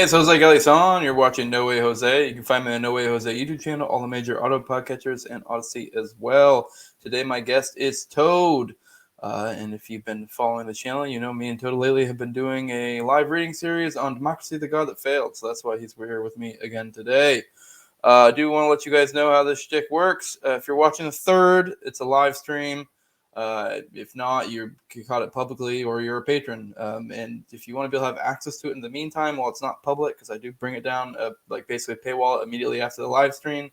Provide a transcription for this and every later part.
Hey, it's Jose Galison. You're watching No Way Jose. You can find me on the No Way Jose YouTube channel, all the major auto podcatchers, and Odyssey as well. Today, my guest is Toad. And if you've been following the channel, you know me and Toad lately have been doing a live reading series on Democracy, the God That Failed. So that's why he's here with me again today. I do want to let you guys know how this shtick works. If you're watching the third, it's a live stream. If not, you caught it publicly or you're a patron. And if you want to be able to have access to it in the meantime, while it's not public, because I do bring it down, like basically paywall immediately after the live stream.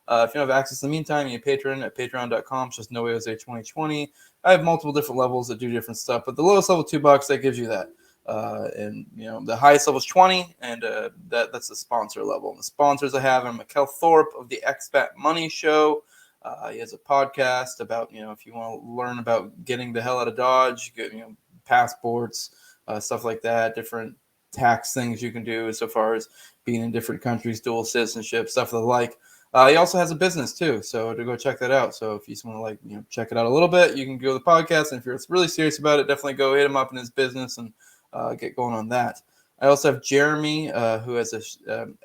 If you don't have access in the meantime, you patron at patreon.com. It's just NoWayJose2020. I have multiple different levels that do different stuff, but the lowest level $2 that gives you that. And you know the highest level is 20, and that's the sponsor level. And the sponsors I have are Mikkel Thorpe of the Expat Money Show. He has a podcast about, if you want to learn about getting the hell out of Dodge, passports, stuff like that, different tax things you can do so far as being in different countries, dual citizenship, stuff of the like. He also has a business too, so to go check that out. So if you just want to check it out a little bit, you can go to the podcast, and if you're really serious about it, definitely go hit him up in his business and get going on that. I also have Jeremy, who has a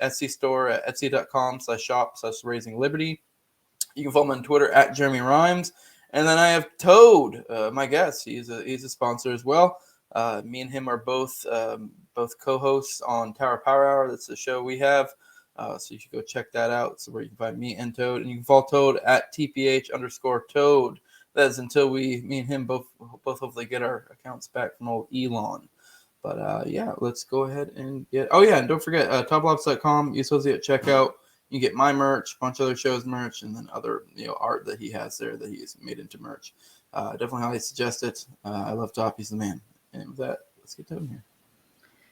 Etsy store at etsy.com/shop/raising-liberty. You can follow him on Twitter at Jeremy Rhymes. And then I have Toad, my guest. He's a sponsor as well. Me and him are both co-hosts on Tower Power Hour. That's the show we have. So you should go check that out. So where you can find me and Toad. And you can follow Toad at TPH_Toad. That is until me and him both hopefully get our accounts back from old Elon. But yeah, let's go ahead and get. Oh yeah, and don't forget TopLobsta.com. Use Jose at checkout. You get my merch, a bunch of other shows merch, and then other art that he has there that he's made into merch. Definitely highly suggest it. I love Top. He's the man. And with that, let's get down here.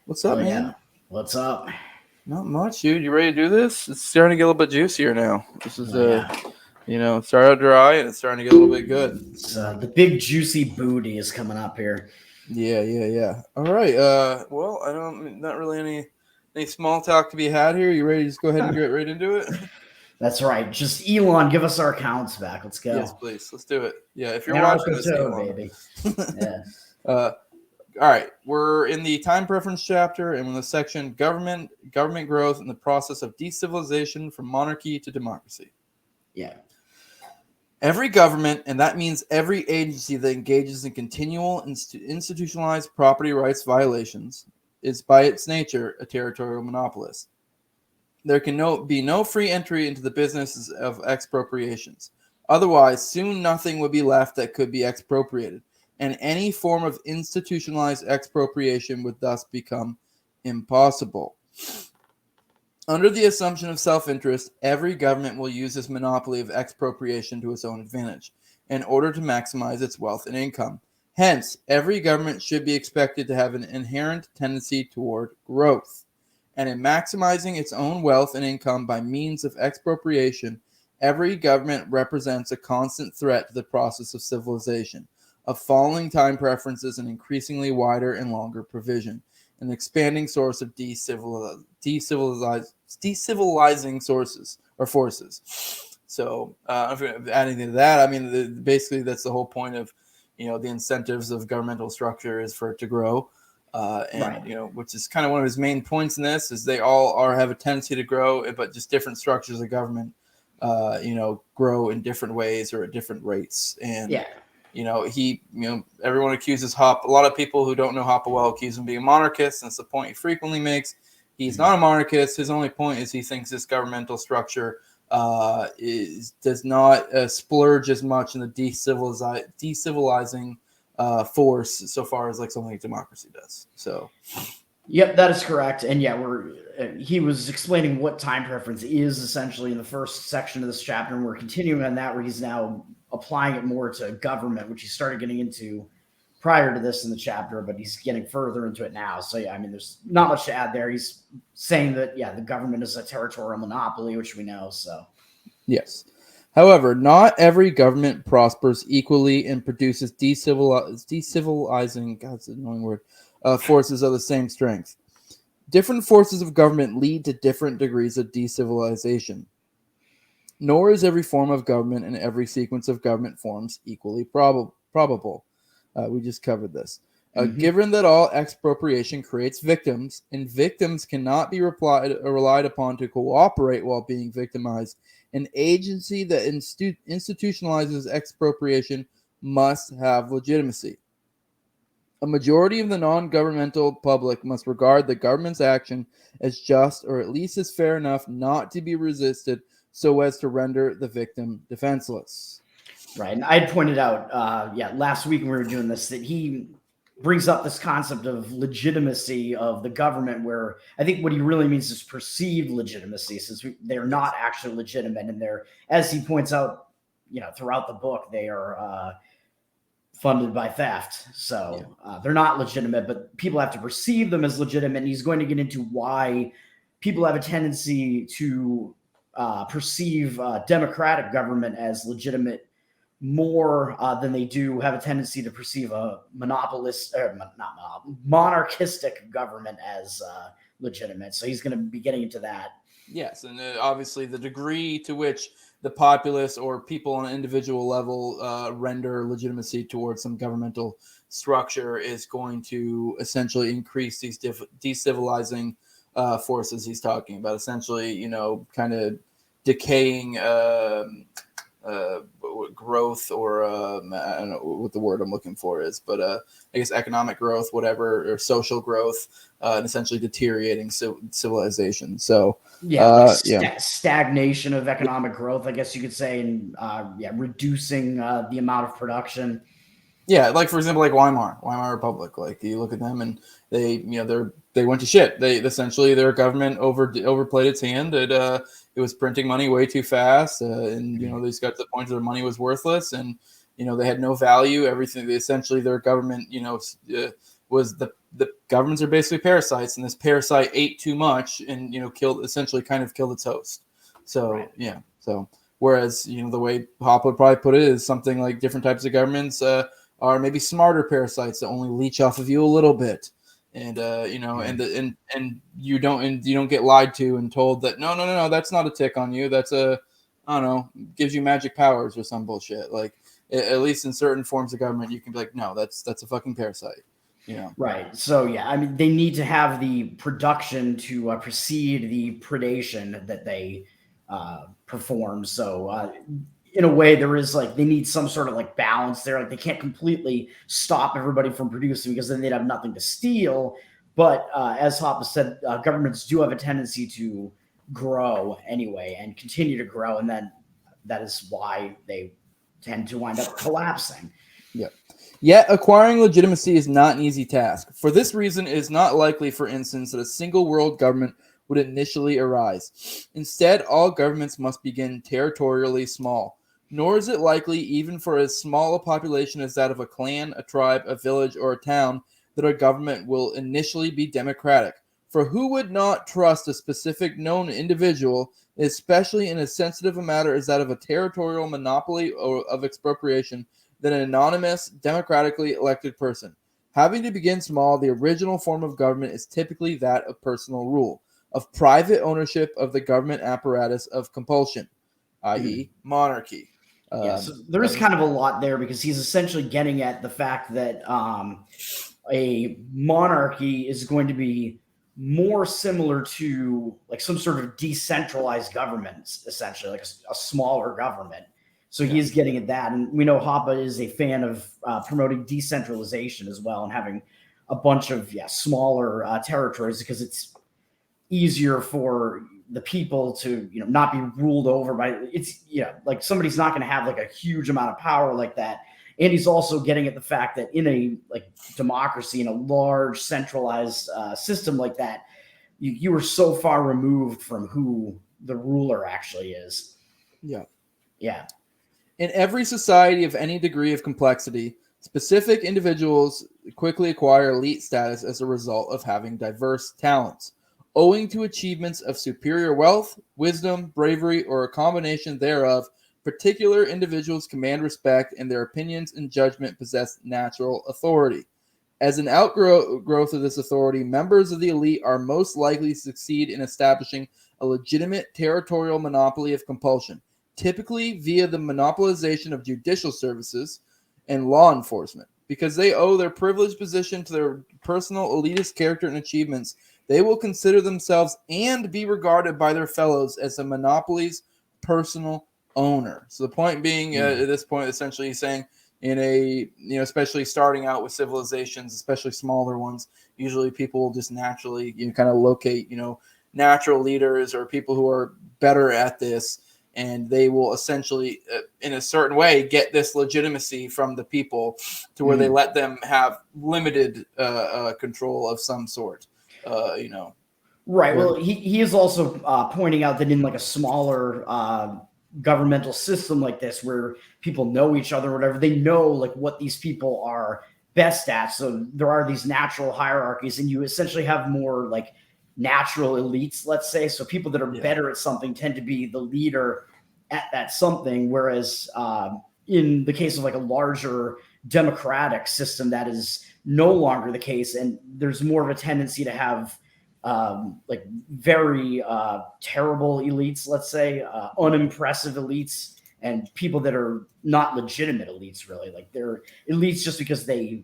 What's up, man? Yeah. What's up? Not much, dude. You ready to do this? It's starting to get a little bit juicier now. This is started out dry and it's starting to get a little bit good. The big juicy booty is coming up here. Yeah. All right. Well, not really any small talk to be had here. You ready to just go ahead and get right into it? That's right. Just Elon, give us our accounts back. Let's go. Yes, please. Let's do it. Yeah, if you're watching this, Elon. Baby. Yeah. All right. We're in the time preference chapter, and in the section government growth and the process of decivilization from monarchy to democracy. Yeah. Every government, and that means every agency that engages in continual institutionalized property rights violations, is by its nature a territorial monopolist. There can be no free entry into the businesses of expropriations. Otherwise, soon nothing would be left that could be expropriated, and any form of institutionalized expropriation would thus become impossible. Under the assumption of self-interest, every government will use this monopoly of expropriation to its own advantage in order to maximize its wealth and income. Hence, every government should be expected to have an inherent tendency toward growth. And in maximizing its own wealth and income by means of expropriation, every government represents a constant threat to the process of civilization, of falling time preferences and increasingly wider and longer provision, an expanding source of decivilizing sources or forces. So, if you're adding to that, I mean, basically that's the whole point of, the incentives of governmental structure is for it to grow, which is kind of one of his main points in this is they all have a tendency to grow, but just different structures of government, grow in different ways or at different rates. And everyone accuses Hoppe. A lot of people who don't know Hoppe well accuse him of being a monarchist, and it's the point he frequently makes. He's not a monarchist. His only point is he thinks this governmental structure does not splurge as much in the decivilizing force so far as like something like democracy does. So, yep, that is correct. And yeah, he was explaining what time preference is essentially in the first section of this chapter, and we're continuing on that where he's now applying it more to government, which he started getting into prior to this in the chapter, but he's getting further into it now. So yeah, I mean, there's not much to add there. He's saying that, the government is a territorial monopoly, which we know. So yes. However, not every government prospers equally and produces decivilizing, God's an annoying word, forces of the same strength. Different forces of government lead to different degrees of decivilization. Nor is every form of government and every sequence of government forms equally probable. We just covered this. Given that all expropriation creates victims, and victims cannot be relied upon to cooperate while being victimized, an agency that institutionalizes expropriation must have legitimacy. A majority of the non-governmental public must regard the government's action as just or at least as fair enough not to be resisted so as to render the victim defenseless. Right. And I'd pointed out, last week when we were doing this, that he brings up this concept of legitimacy of the government, where I think what he really means is perceived legitimacy, since they're not actually legitimate. And they're, as he points out, throughout the book, they are funded by theft. So they're not legitimate, but people have to perceive them as legitimate. And he's going to get into why people have a tendency to perceive democratic government as legitimate more than they do have a tendency to perceive a monarchistic government as legitimate. So he's going to be getting into that. Yes, and obviously the degree to which the populace or people on an individual level render legitimacy towards some governmental structure is going to essentially increase these decivilizing forces he's talking about. Essentially, kind of decaying growth, or I don't know what the word I'm looking for is, but I guess economic growth, whatever, or social growth, and essentially deteriorating civilization. So stagnation of economic growth, I guess you could say, and reducing the amount of production. Yeah, like for example, like Weimar Republic. Like you look at them and they went to shit. They essentially, their government overplayed its hand. It was printing money way too fast, and they just got to the point where their money was worthless, and they had no value. Everything, essentially, their government, was the governments are basically parasites, and this parasite ate too much and killed its host. So right. So whereas the way Hoppe would probably put it is something like different types of governments are maybe smarter parasites that only leech off of you a little bit. And and you don't get lied to and told that no, that's not a tick on you. That's gives you magic powers or some bullshit. Like at least in certain forms of government, you can be like, no, that's a fucking parasite. Right. So they need to have the production to precede the predation that they perform. So in a way, there is they need some sort of balance there. They can't completely stop everybody from producing, because then they'd have nothing to steal. But as Hoppe said, governments do have a tendency to grow anyway and continue to grow. And then that is why they tend to wind up collapsing. Yeah. Yet acquiring legitimacy is not an easy task. For this reason, it is not likely, for instance, that a single world government would initially arise. Instead, all governments must begin territorially small. Nor is it likely, even for as small a population as that of a clan, a tribe, a village, or a town, that a government will initially be democratic. For who would not trust a specific known individual, especially in as sensitive a matter as that of a territorial monopoly or of expropriation, than an anonymous, democratically elected person? Having to begin small, the original form of government is typically that of personal rule, of private ownership of the government apparatus of compulsion, i.e. monarchy. So there is kind of a lot there, because he's essentially getting at the fact that a monarchy is going to be more similar to some sort of decentralized government, essentially, a smaller government. So he is getting at that. And we know Hoppe is a fan of promoting decentralization as well, and having a bunch of smaller territories, because it's easier for the people to not be ruled over by somebody's not going to have a huge amount of power like that. And he's also getting at the fact that in a democracy, in a large centralized system like that, you are so far removed from who the ruler actually is. Yeah. In every society of any degree of complexity, specific individuals quickly acquire elite status as a result of having diverse talents. Owing to achievements of superior wealth, wisdom, bravery, or a combination thereof, particular individuals command respect, and their opinions and judgment possess natural authority. As an outgrowth of this authority, members of the elite are most likely to succeed in establishing a legitimate territorial monopoly of compulsion, typically via the monopolization of judicial services and law enforcement. because they owe their privileged position to their personal elitist character and achievements, they will consider themselves and be regarded by their fellows as a monopoly's personal owner. So the point being, at this point, essentially he's saying, in a, especially starting out with civilizations, especially smaller ones, usually people will just naturally kind of locate natural leaders or people who are better at this, and they will essentially in a certain way get this legitimacy from the people to where they let them have limited control of some sort. Right. Well, he is also pointing out that in like a smaller governmental system like this, where people know each other or whatever, they know like what these people are best at. So there are these natural hierarchies, and you essentially have more like natural elites, let's say. So people that are better at something tend to be the leader at that something. Whereas in the case of like a larger democratic system, that is no longer the case. And there's more of a tendency to have like very terrible elites, let's say, unimpressive elites, and people that are not legitimate elites, really. Like they're elites just because they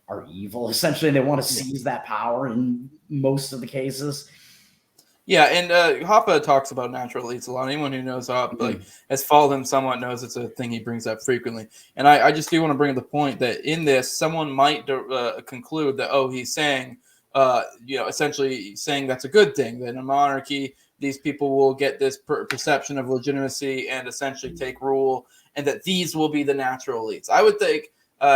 are evil, essentially. They want to seize that power in most of the cases. Yeah, and Hoppe talks about natural elites a lot. Anyone who knows Hoppe, like has followed him somewhat, knows it's a thing he brings up frequently. And I just do want to bring up the point that in this, someone might conclude that, he's saying, essentially saying that's a good thing, that in a monarchy, these people will get this perception of legitimacy and essentially take rule, and that these will be the natural elites. I would think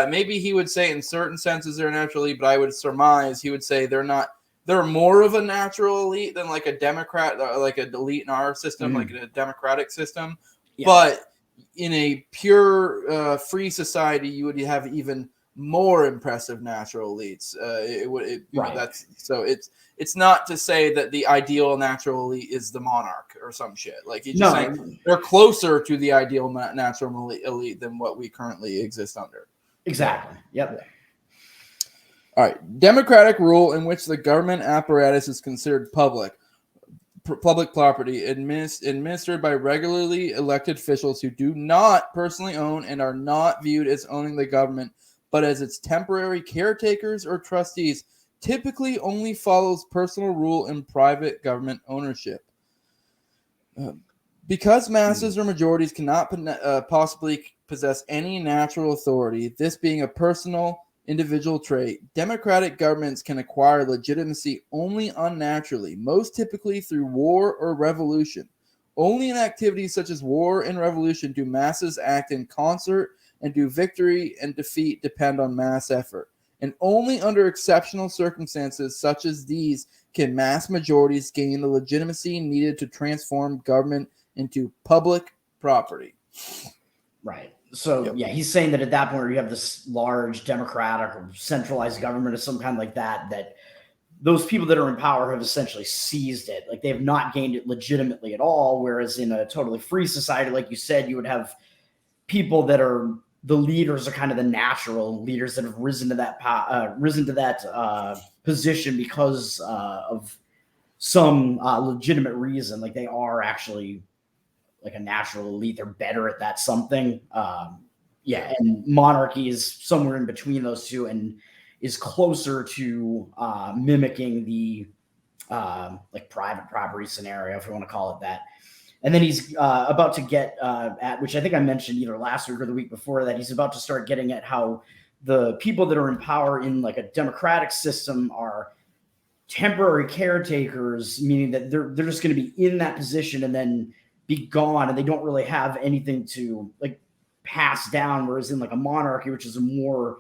maybe he would say in certain senses they're natural elite, but I would surmise he would say they're not. They're more of a natural elite than like a Democrat, like an elite in our system, like in a democratic system. Yeah. But in a pure free society, you would have even more impressive natural elites. It's not to say that the ideal natural elite is the monarch or some shit. Like he's just saying they're closer to the ideal natural elite than what we currently exist under. Exactly. Yep. All right. Democratic rule in which the government apparatus is considered public property, administered by regularly elected officials who do not personally own and are not viewed as owning the government, but as its temporary caretakers or trustees, typically only follows personal rule and private government ownership. Because masses or majorities cannot possibly possess any natural authority, this being a personal individual trait, democratic governments can acquire legitimacy only unnaturally, most typically through war or revolution. Only in activities such as war and revolution do masses act in concert, and do victory and defeat depend on mass effort. And only under exceptional circumstances such as these can mass majorities gain the legitimacy needed to transform government into public property. Right. So, he's saying that at that point where you have this large democratic or centralized government or some kind like that those people that are in power have essentially seized it. Like they have not gained it legitimately at all. Whereas in a totally free society, like you said, you would have people that are the leaders are kind of the natural leaders that have risen to that position because of some legitimate reason. Like they are actually like a natural elite. They're better at that something. And monarchy is somewhere in between those two and is closer to mimicking the like private property scenario, if you want to call it that. And then he's about to get at, which I think I mentioned either last week or the week before, that he's about to start getting at how the people that are in power in like a democratic system are temporary caretakers, meaning that they're just going to be in that position and then be gone, and they don't really have anything to like pass down. Whereas in like a monarchy, which is a more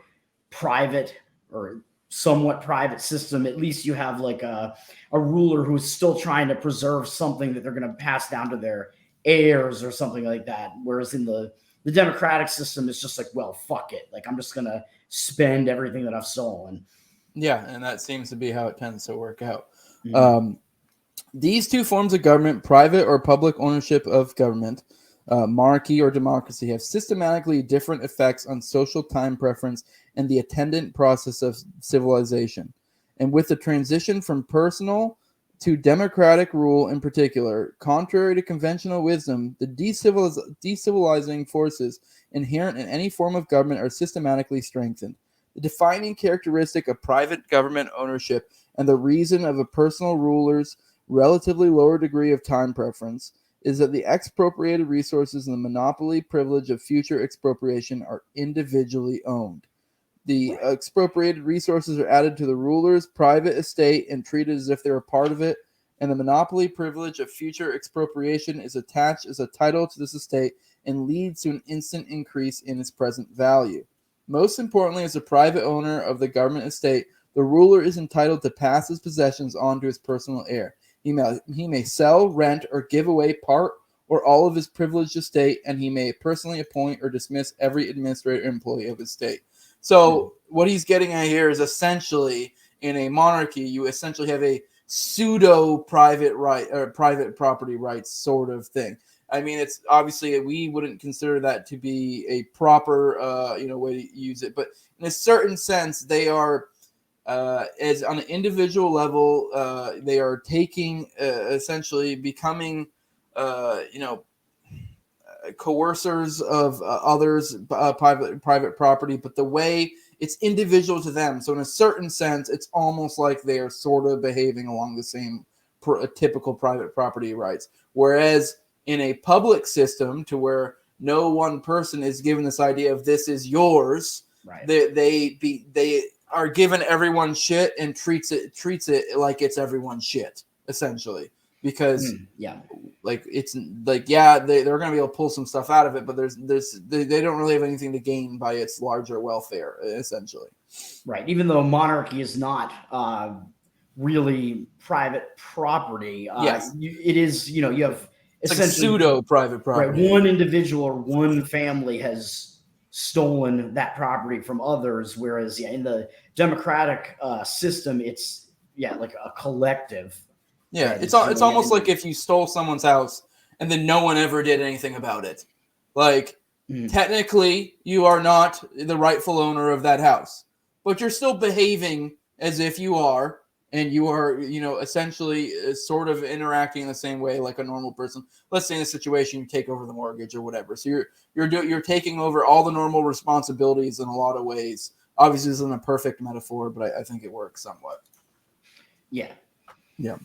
private or somewhat private system, at least you have like a ruler who's still trying to preserve something that they're going to pass down to their heirs or something like that. Whereas in the democratic system, it's just like, well, fuck it. Like I'm just going to spend everything that I've stolen. Yeah. And that seems to be how it tends to work out. Mm-hmm. These two forms of government, private or public ownership of government, monarchy or democracy, have systematically different effects on social time preference and the attendant process of civilization. And with the transition from personal to democratic rule in particular, contrary to conventional wisdom, the decivilizing forces inherent in any form of government are systematically strengthened. The defining characteristic of private government ownership and the reason of a personal ruler's relatively lower degree of time preference is that the expropriated resources and the monopoly privilege of future expropriation are individually owned. The expropriated resources are added to the ruler's private estate and treated as if they were part of it, and the monopoly privilege of future expropriation is attached as a title to this estate and leads to an instant increase in its present value. Most importantly, as a private owner of the government estate, the ruler is entitled to pass his possessions on to his personal heir. He may sell, rent, or give away part or all of his privileged estate, and he may personally appoint or dismiss every administrator employee of his state. So what he's getting at here is essentially in a monarchy, you essentially have a pseudo private right or private property rights sort of thing. I mean, it's obviously we wouldn't consider that to be a proper way to use it, but in a certain sense, they are as on an individual level, they are taking essentially becoming coercers of others' private property, but the way it's individual to them. So in a certain sense, it's almost like they are sort of behaving along the same typical private property rights. Whereas in a public system, to where no one person is given this idea of this is yours, right. they are given everyone's shit and treats it like it's everyone's shit, essentially. Because like it's like they're going to be able to pull some stuff out of it, but they don't really have anything to gain by its larger welfare, essentially. Right. Even though monarchy is not really private property, yes, it is. You have it's essentially like pseudo private property. Right. One individual or one family has stolen that property from others, whereas in the democratic system, it's like a collective. Yeah, it's almost like if you stole someone's house and then no one ever did anything about it. Like, technically, you are not the rightful owner of that house, but you're still behaving as if you are, and you are, essentially sort of interacting the same way like a normal person. Let's say in a situation you take over the mortgage or whatever. So you're taking over all the normal responsibilities in a lot of ways. Obviously, this isn't a perfect metaphor, but I think it works somewhat. Yeah. Yeah.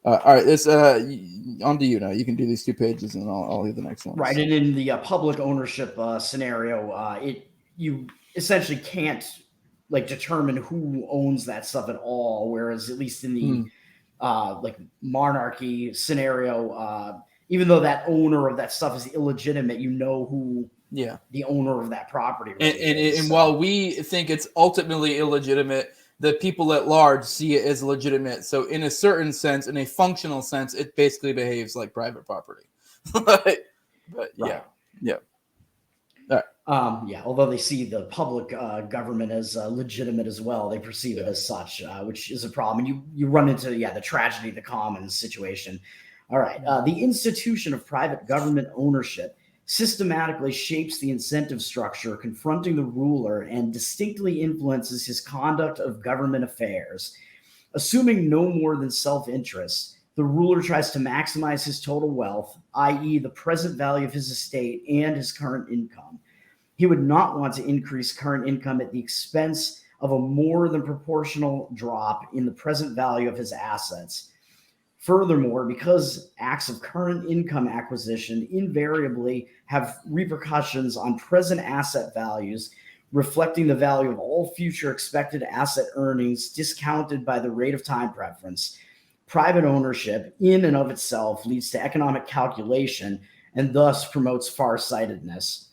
All right, this on to you now. You can do these 2 pages, and I'll do the next one. Right, and in the public ownership scenario, you essentially can't determine who owns that stuff at all. Whereas, at least in the monarchy scenario, even though that owner of that stuff is illegitimate, you know who the owner of that property really is. And while we think it's ultimately illegitimate, the people at large see it as legitimate. So in a certain sense, in a functional sense, it basically behaves like private property. But yeah. All right. Although they see the public government as legitimate as well, they perceive it as such, which is a problem. And you run into the tragedy of the commons situation. All right. The institution of private government ownership systematically shapes the incentive structure confronting the ruler and distinctly influences his conduct of government affairs. Assuming no more than self-interest, the ruler tries to maximize his total wealth, i.e. the present value of his estate and his current income. He would not want to increase current income at the expense of a more than proportional drop in the present value of his assets. Furthermore, because acts of current income acquisition invariably have repercussions on present asset values, reflecting the value of all future expected asset earnings discounted by the rate of time preference, private ownership in and of itself leads to economic calculation and thus promotes farsightedness.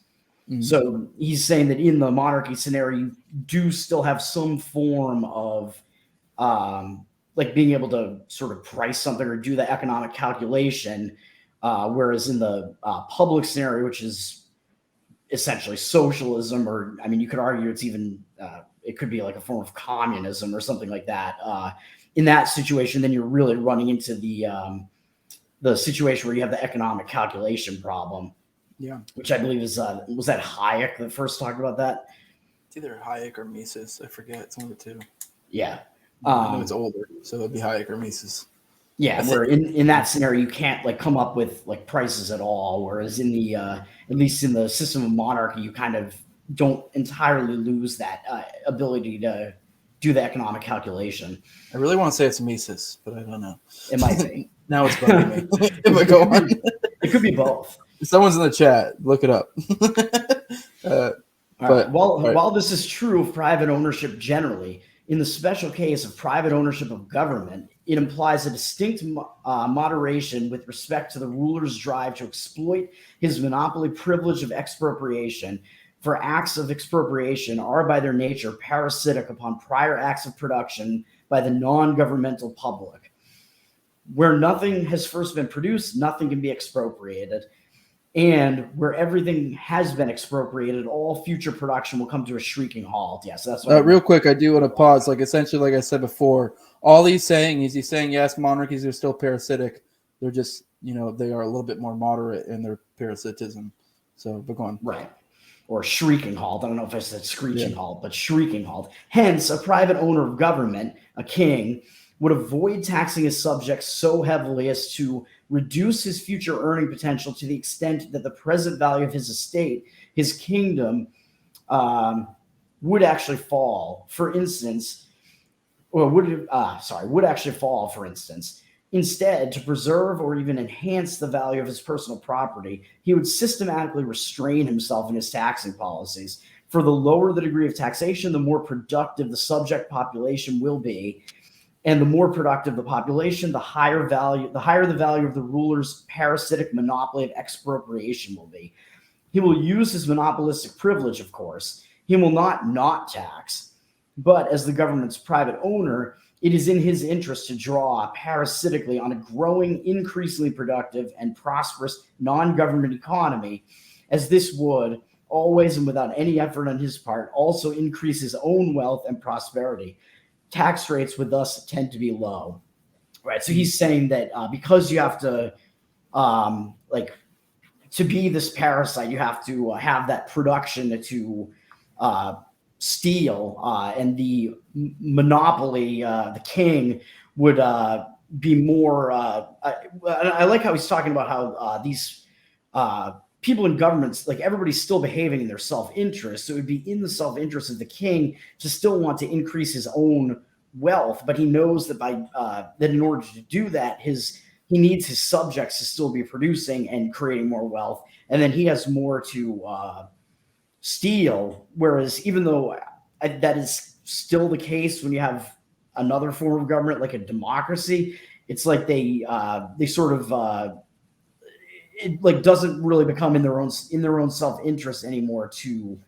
So he's saying that in the monarchy scenario, you do still have some form of being able to sort of price something or do the economic calculation, whereas in the public scenario, which is essentially socialism, or you could argue it's even it could be like a form of communism or something like that. In that situation, then you're really running into the situation where you have the economic calculation problem. Yeah, which I believe is was that Hayek that first talked about that? It's either Hayek or Mises. I forget. It's one of the two. Yeah. I know it's older, so it'd be Hayek or Mises. Yeah, where in that scenario you can't like come up with like prices at all, whereas in the at least in the system of monarchy you kind of don't entirely lose that ability to do the economic calculation. I really want to say it's Mises, but I don't know. It might be. Now it's bugging me. it, Go on. It could be both. Someone's in the chat. Look it up. While this is true of private ownership generally, in the special case of private ownership of government, it implies a distinct moderation with respect to the ruler's drive to exploit his monopoly privilege of expropriation. For acts of expropriation are by their nature parasitic upon prior acts of production by the non-governmental public. Where nothing has first been produced, nothing can be expropriated. And where everything has been expropriated, all future production will come to a shrieking halt. Yes, that's what real quick. I do want to pause. Like essentially, like I said before, all he's saying is yes, monarchies are still parasitic. They're just they are a little bit more moderate in their parasitism. So, but go on. Right. Or shrieking halt. I don't know if I said screeching halt, but shrieking halt. Hence, a private owner of government, a king, would avoid taxing his subjects so heavily as to reduce his future earning potential to the extent that the present value of his estate, his kingdom, would actually fall. For instance, would actually fall. For instance, instead, to preserve or even enhance the value of his personal property, he would systematically restrain himself in his taxing policies. For the lower the degree of taxation, the more productive the subject population will be. And the more productive the population, the higher the value of the ruler's parasitic monopoly of expropriation will be. He will use his monopolistic privilege, of course. He will not tax. But as the government's private owner, it is in his interest to draw parasitically on a growing, increasingly productive and prosperous non-government economy, as this would, always and without any effort on his part, also increase his own wealth and prosperity. Tax rates would thus tend to be low, right? So he's saying that because you have to, to be this parasite, you have to have that production to steal, and the monopoly, the king would be more. I like how he's talking about how these people in governments, like everybody's still behaving in their self-interest. So it would be in the self-interest of the king to still want to increase his own wealth, but he knows that that in order to do that, he needs his subjects to still be producing and creating more wealth, and then he has more to steal. Whereas even though that is still the case when you have another form of government like a democracy, it's like they sort of it like doesn't really become in their own self-interest anymore to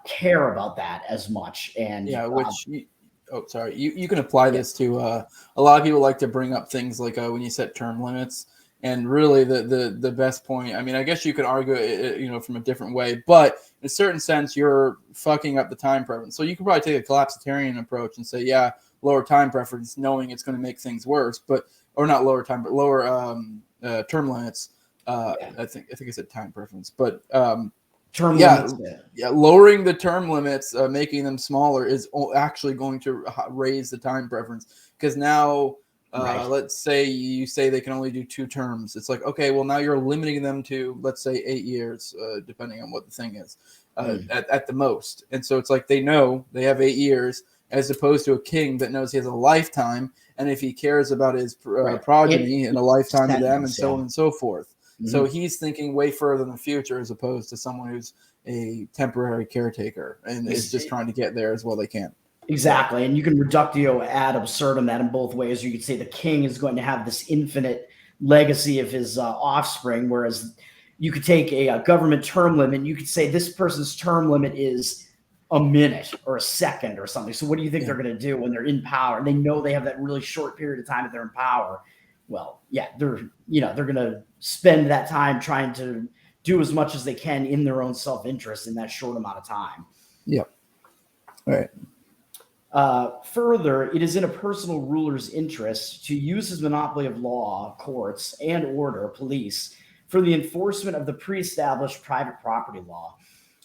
care about that as much. And you can apply this to a lot of people like to bring up things like when you set term limits, and really the best point, I mean, I guess you could argue it, from a different way, but in a certain sense you're fucking up the time preference. So you could probably take a collapsitarian approach and say lower time preference, knowing it's going to make things worse, or not lower time, but lower term limits. I think I said time preference, but term limits. Lowering the term limits, making them smaller, is actually going to raise the time preference, because now, let's say you say they can only do 2 terms. It's like, okay, well now you're limiting them to, let's say, 8 years, depending on what the thing is, at the most. And so it's like they know they have 8 years, as opposed to a king that knows he has a lifetime, and if he cares about his progeny in a lifetime to them, and so on and so forth. Mm-hmm. So he's thinking way further in the future, as opposed to someone who's a temporary caretaker and is just trying to get there as well they can. Exactly. And you can reductio ad absurdum that in both ways. You could say the king is going to have this infinite legacy of his offspring, whereas you could take a government term limit and you could say this person's term limit is a minute or a second or something. So what do you think they're going to do when they're in power? And they know they have that really short period of time that they're in power. Well, they're going to spend that time trying to do as much as they can in their own self-interest in that short amount of time. Yep. All right. Further, it is in a personal ruler's interest to use his monopoly of law, courts, and order, police, for the enforcement of the pre-established private property law,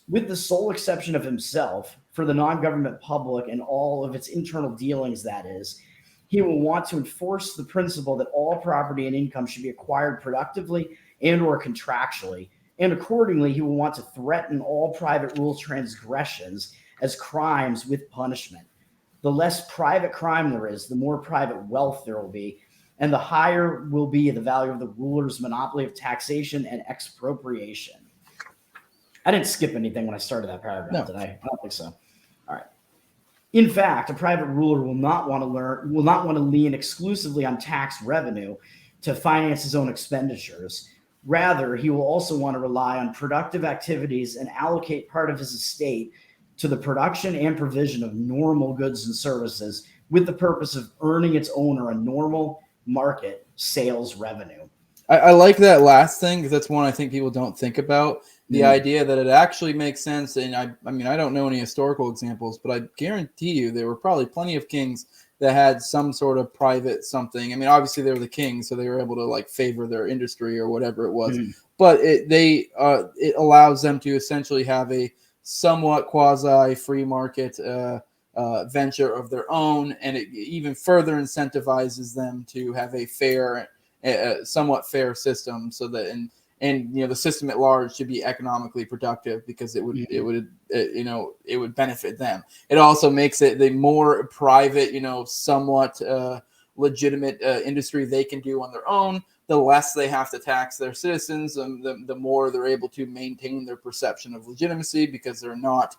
with the sole exception of himself, for the non-government public and all of its internal dealings, that is, He will want to enforce the principle that all property and income should be acquired productively and or contractually, and accordingly, he will want to threaten all private rule transgressions as crimes with punishment. The less private crime there is, the more private wealth there will be, and the higher will be the value of the ruler's monopoly of taxation and expropriation. I didn't skip anything when I started that paragraph, did I? I don't think so. All right. In fact, a private ruler will not want to lean exclusively on tax revenue to finance his own expenditures. Rather, he will also want to rely on productive activities and allocate part of his estate to the production and provision of normal goods and services with the purpose of earning its owner a normal market sales revenue. I like that last thing because that's one I think people don't think about. The idea that it actually makes sense. And I mean, I don't know any historical examples, but I guarantee you there were probably plenty of kings that had some sort of private something. I mean, obviously they were the kings, so they were able to like favor their industry or whatever it was. But it allows them to essentially have a somewhat quasi free market venture of their own, and it even further incentivizes them to have a fair, somewhat fair system, so that and the system at large should be economically productive because it would benefit them. It also makes it the more private, somewhat legitimate industry they can do on their own, the less they have to tax their citizens, and the more they're able to maintain their perception of legitimacy because they're not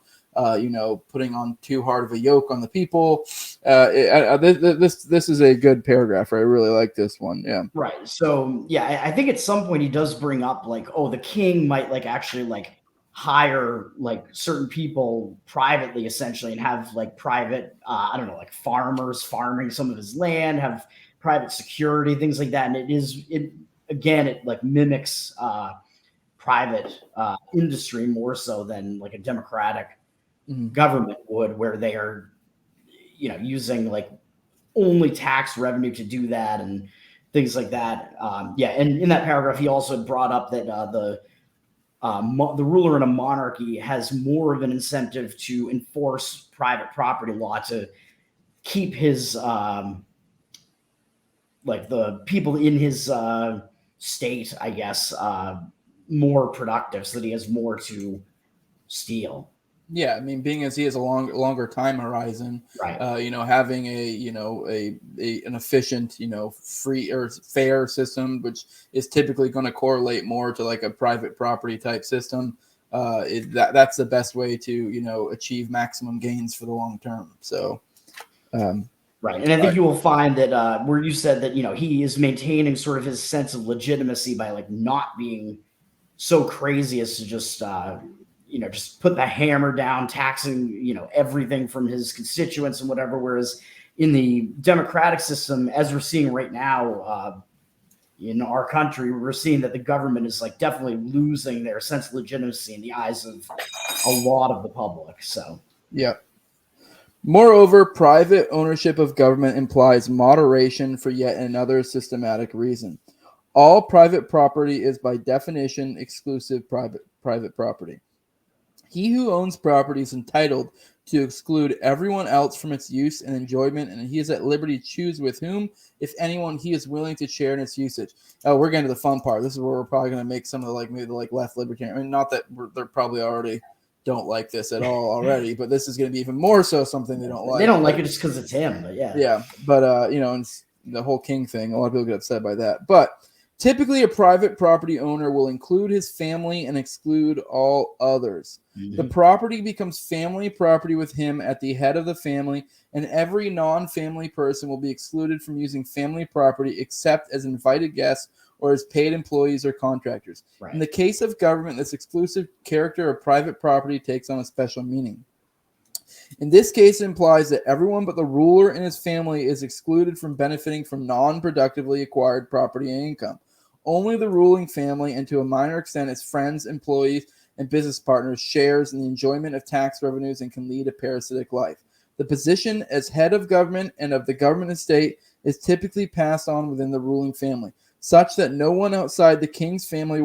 putting on too hard of a yoke on the people. This is a good paragraph. I really like this one. Yeah. Right. So yeah, I think at some point he does bring up like, oh, the king might like actually like hire like certain people privately essentially and have like private, I don't know, like farmers farming some of his land, have private security, things like that. And it like mimics private industry more so than like a democratic government would, where they are, using like only tax revenue to do that and things like that. And in that paragraph, he also brought up that the ruler in a monarchy has more of an incentive to enforce private property law to keep his like the people in his state, I guess, more productive, so that he has more to steal. Yeah, I mean, being as he has a longer time horizon, right? Having an efficient, free or fair system, which is typically going to correlate more to like a private property type system. That's the best way to achieve maximum gains for the long term. So, right, and I think you will find that where you said that he is maintaining sort of his sense of legitimacy by like not being so crazy as to just just put the hammer down, taxing, everything from his constituents and whatever. Whereas in the democratic system, as we're seeing right now in our country, we're seeing that the government is like definitely losing their sense of legitimacy in the eyes of a lot of the public. So, yeah. Moreover, private ownership of government implies moderation for yet another systematic reason. All private property is by definition exclusive private property. He who owns property is entitled to exclude everyone else from its use and enjoyment, and he is at liberty to choose with whom, if anyone, he is willing to share in its usage. Oh, we're getting to the fun part. This is where we're probably going to make some of the left libertarian. I mean, not that they're probably already don't like this at all already, but this is going to be even more so something they don't like. They don't like it just because it's him, but yeah. Yeah, but and the whole king thing, a lot of people get upset by that. But typically, a private property owner will include his family and exclude all others. The property becomes family property with him at the head of the family, and every non-family person will be excluded from using family property except as invited guests or as paid employees or contractors. Right. In the case of government, this exclusive character of private property takes on a special meaning. In this case, it implies that everyone but the ruler and his family is excluded from benefiting from non-productively acquired property and income. Only the ruling family, and to a minor extent its friends, employees, and business partners, shares in the enjoyment of tax revenues and can lead a parasitic life. The position as head of government and of the government estate is typically passed on within the ruling family, such that no one outside the king's family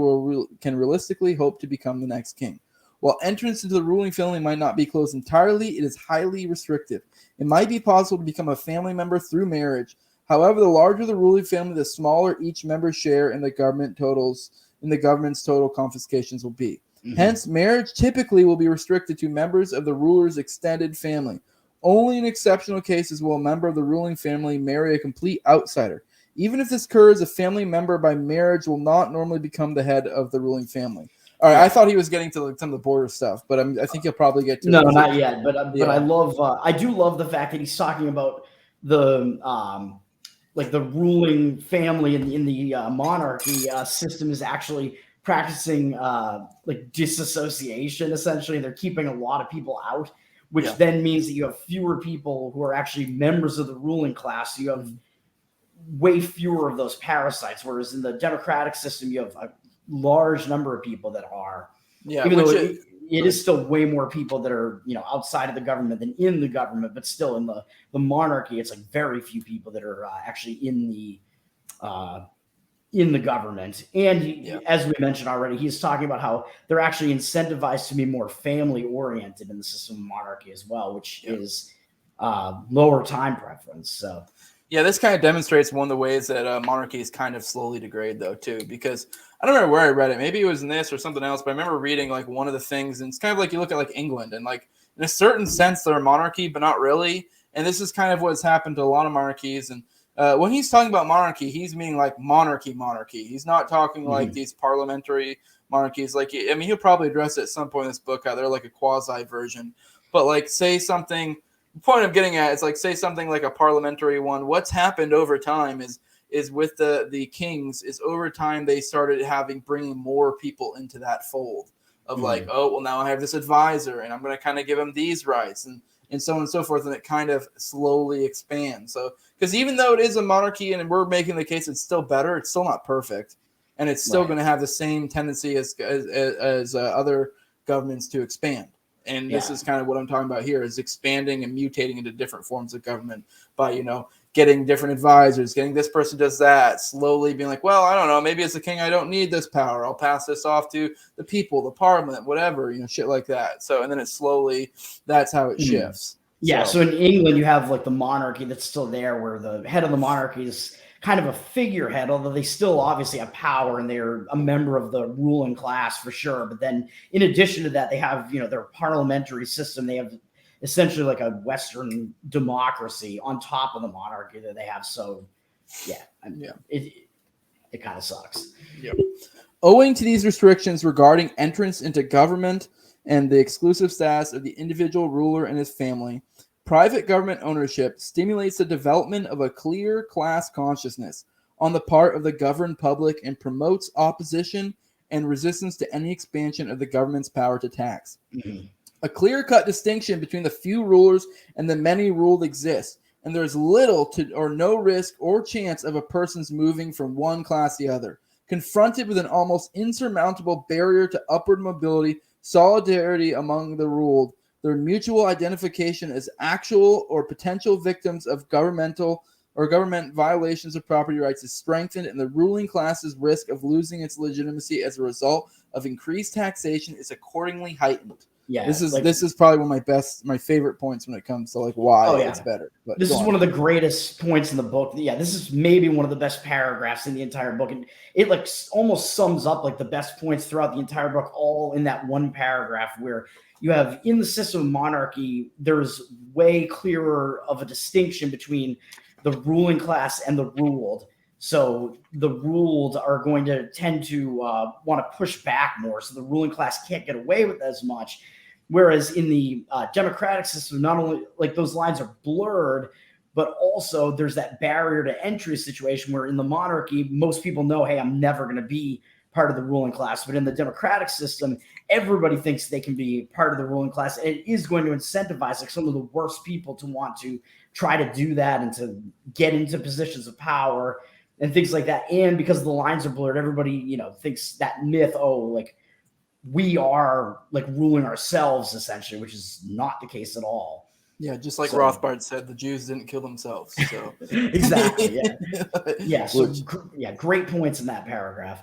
can realistically hope to become the next king. While entrance into the ruling family might not be closed entirely, it is highly restrictive. It might be possible to become a family member through marriage. However, the larger the ruling family, the smaller each member's share in the government's total confiscations will be. Mm-hmm. Hence, marriage typically will be restricted to members of the ruler's extended family. Only in exceptional cases will a member of the ruling family marry a complete outsider. Even if this occurs, a family member by marriage will not normally become the head of the ruling family. All right, I thought he was getting to like some of the border stuff, but I think he'll probably get to no, it. not yet. But I do love the fact that he's talking about the like the ruling family in the monarchy system is actually practicing like disassociation essentially. They're keeping a lot of people out, which then means that you have fewer people who are actually members of the ruling class. So you have way fewer of those parasites, whereas in the democratic system you have a large number of people that are, even though it is still way more people that are, you know, outside of the government than in the government, but still in the monarchy, it's like very few people that are actually in the government. And as we mentioned already, he's talking about how they're actually incentivized to be more family oriented in the system of monarchy as well, which is lower time preference. So yeah, this kind of demonstrates one of the ways that monarchies kind of slowly degrade, though, too, because I don't remember where I read it. Maybe it was in this or something else, but I remember reading like one of the things, and it's kind of like you look at like England, and like in a certain sense they're a monarchy, but not really. And this is kind of what's happened to a lot of monarchies. And when he's talking about monarchy, he's meaning like monarchy. He's not talking like these parliamentary monarchies. Like, I mean, he'll probably address it at some point in this book how they're like a quasi version, but like say something. The point I'm getting at is like say something like a parliamentary one. What's happened over time is with the kings is over time they started bringing more people into that fold of like, oh well, now I have this advisor and I'm going to kind of give him these rights and so on and so forth, and it kind of slowly expands. So because even though it is a monarchy and we're making the case it's still better, it's still not perfect, and it's still going to have the same tendency as other governments to expand. And this is kind of what I'm talking about here is expanding and mutating into different forms of government by, you know, getting different advisors, getting this person does that, slowly being like, well, I don't know, maybe as a king, I don't need this power. I'll pass this off to the people, the parliament, whatever, you know, shit like that. So, and then it slowly, that's how it shifts. Yeah. So in England, you have like the monarchy that's still there where the head of the monarchy is kind of a figurehead, although they still obviously have power and they're a member of the ruling class for sure. But then in addition to that, they have, you know, their parliamentary system. They have essentially like a Western democracy on top of the monarchy that they have. So it kind of sucks. Yep. Owing to these restrictions regarding entrance into government and the exclusive status of the individual ruler and his family, private government ownership stimulates the development of a clear class consciousness on the part of the governed public and promotes opposition and resistance to any expansion of the government's power to tax. A clear-cut distinction between the few rulers and the many ruled exists, and there is little to or no risk or chance of a person's moving from one class to the other. Confronted with an almost insurmountable barrier to upward mobility, solidarity among the ruled, their mutual identification as actual or potential victims of government violations of property rights is strengthened, and the ruling class's risk of losing its legitimacy as a result of increased taxation is accordingly heightened. Yeah, this is probably one of my favorite points when it comes to like why it's better. But this is one of the greatest points in the book. Yeah, this is maybe one of the best paragraphs in the entire book, and it like almost sums up like the best points throughout the entire book, all in that one paragraph where you have in the system of monarchy, there's way clearer of a distinction between the ruling class and the ruled. So the ruled are going to tend to want to push back more. So the ruling class can't get away with as much. Whereas in the democratic system, not only like those lines are blurred, but also there's that barrier to entry situation where in the monarchy, most people know, hey, I'm never going to be part of the ruling class. But in the democratic system, everybody thinks they can be part of the ruling class. And it is going to incentivize like some of the worst people to want to try to do that and to get into positions of power and things like that. And because the lines are blurred, everybody, you know, thinks that myth, oh, like we are like ruling ourselves essentially, which is not the case at all. Yeah, just like Rothbard said, the Jews didn't kill themselves. So exactly, yeah. So great points in that paragraph.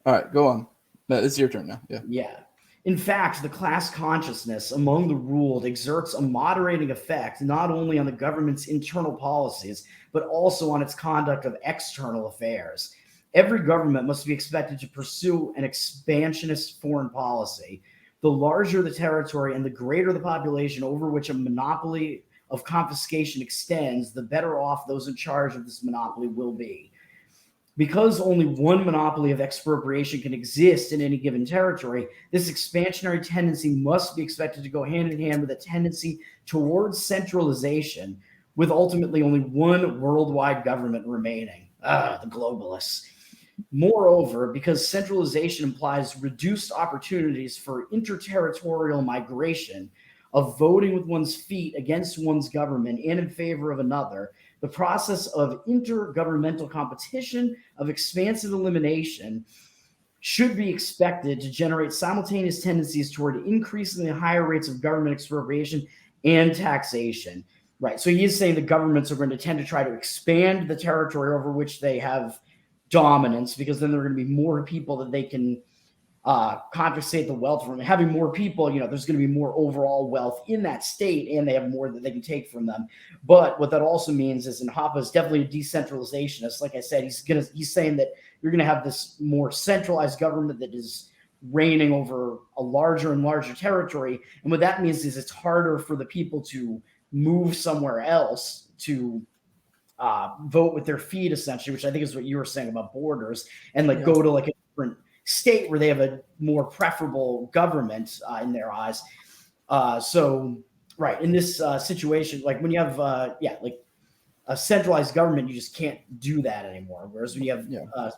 All right, go on. It's your turn now. Yeah. In fact, the class consciousness among the ruled exerts a moderating effect not only on the government's internal policies, but also on its conduct of external affairs. Every government must be expected to pursue an expansionist foreign policy. The larger the territory and the greater the population over which a monopoly of confiscation extends, the better off those in charge of this monopoly will be. Because only one monopoly of expropriation can exist in any given territory, this expansionary tendency must be expected to go hand in hand with a tendency towards centralization, with ultimately only one worldwide government remaining. The globalists. Moreover, because centralization implies reduced opportunities for interterritorial migration, of voting with one's feet against one's government and in favor of another, the process of intergovernmental competition, of expansive elimination, should be expected to generate simultaneous tendencies toward increasingly higher rates of government expropriation and taxation. Right. So he is saying the governments are going to tend to try to expand the territory over which they have dominance, because then there are going to be more people that they can confiscate the wealth from. Having more people, there's going to be more overall wealth in that state, and they have more that they can take from them. But what that also means is, and Hoppe is definitely a decentralizationist. Like I said, he's saying that you're going to have this more centralized government that is reigning over a larger and larger territory. And what that means is it's harder for the people to move somewhere else to vote with their feet, essentially, which I think is what you were saying about borders, and go to like a different state where they have a more preferable government in their eyes. So, right, in this situation, like when you have, like a centralized government, you just can't do that anymore. Whereas when you have a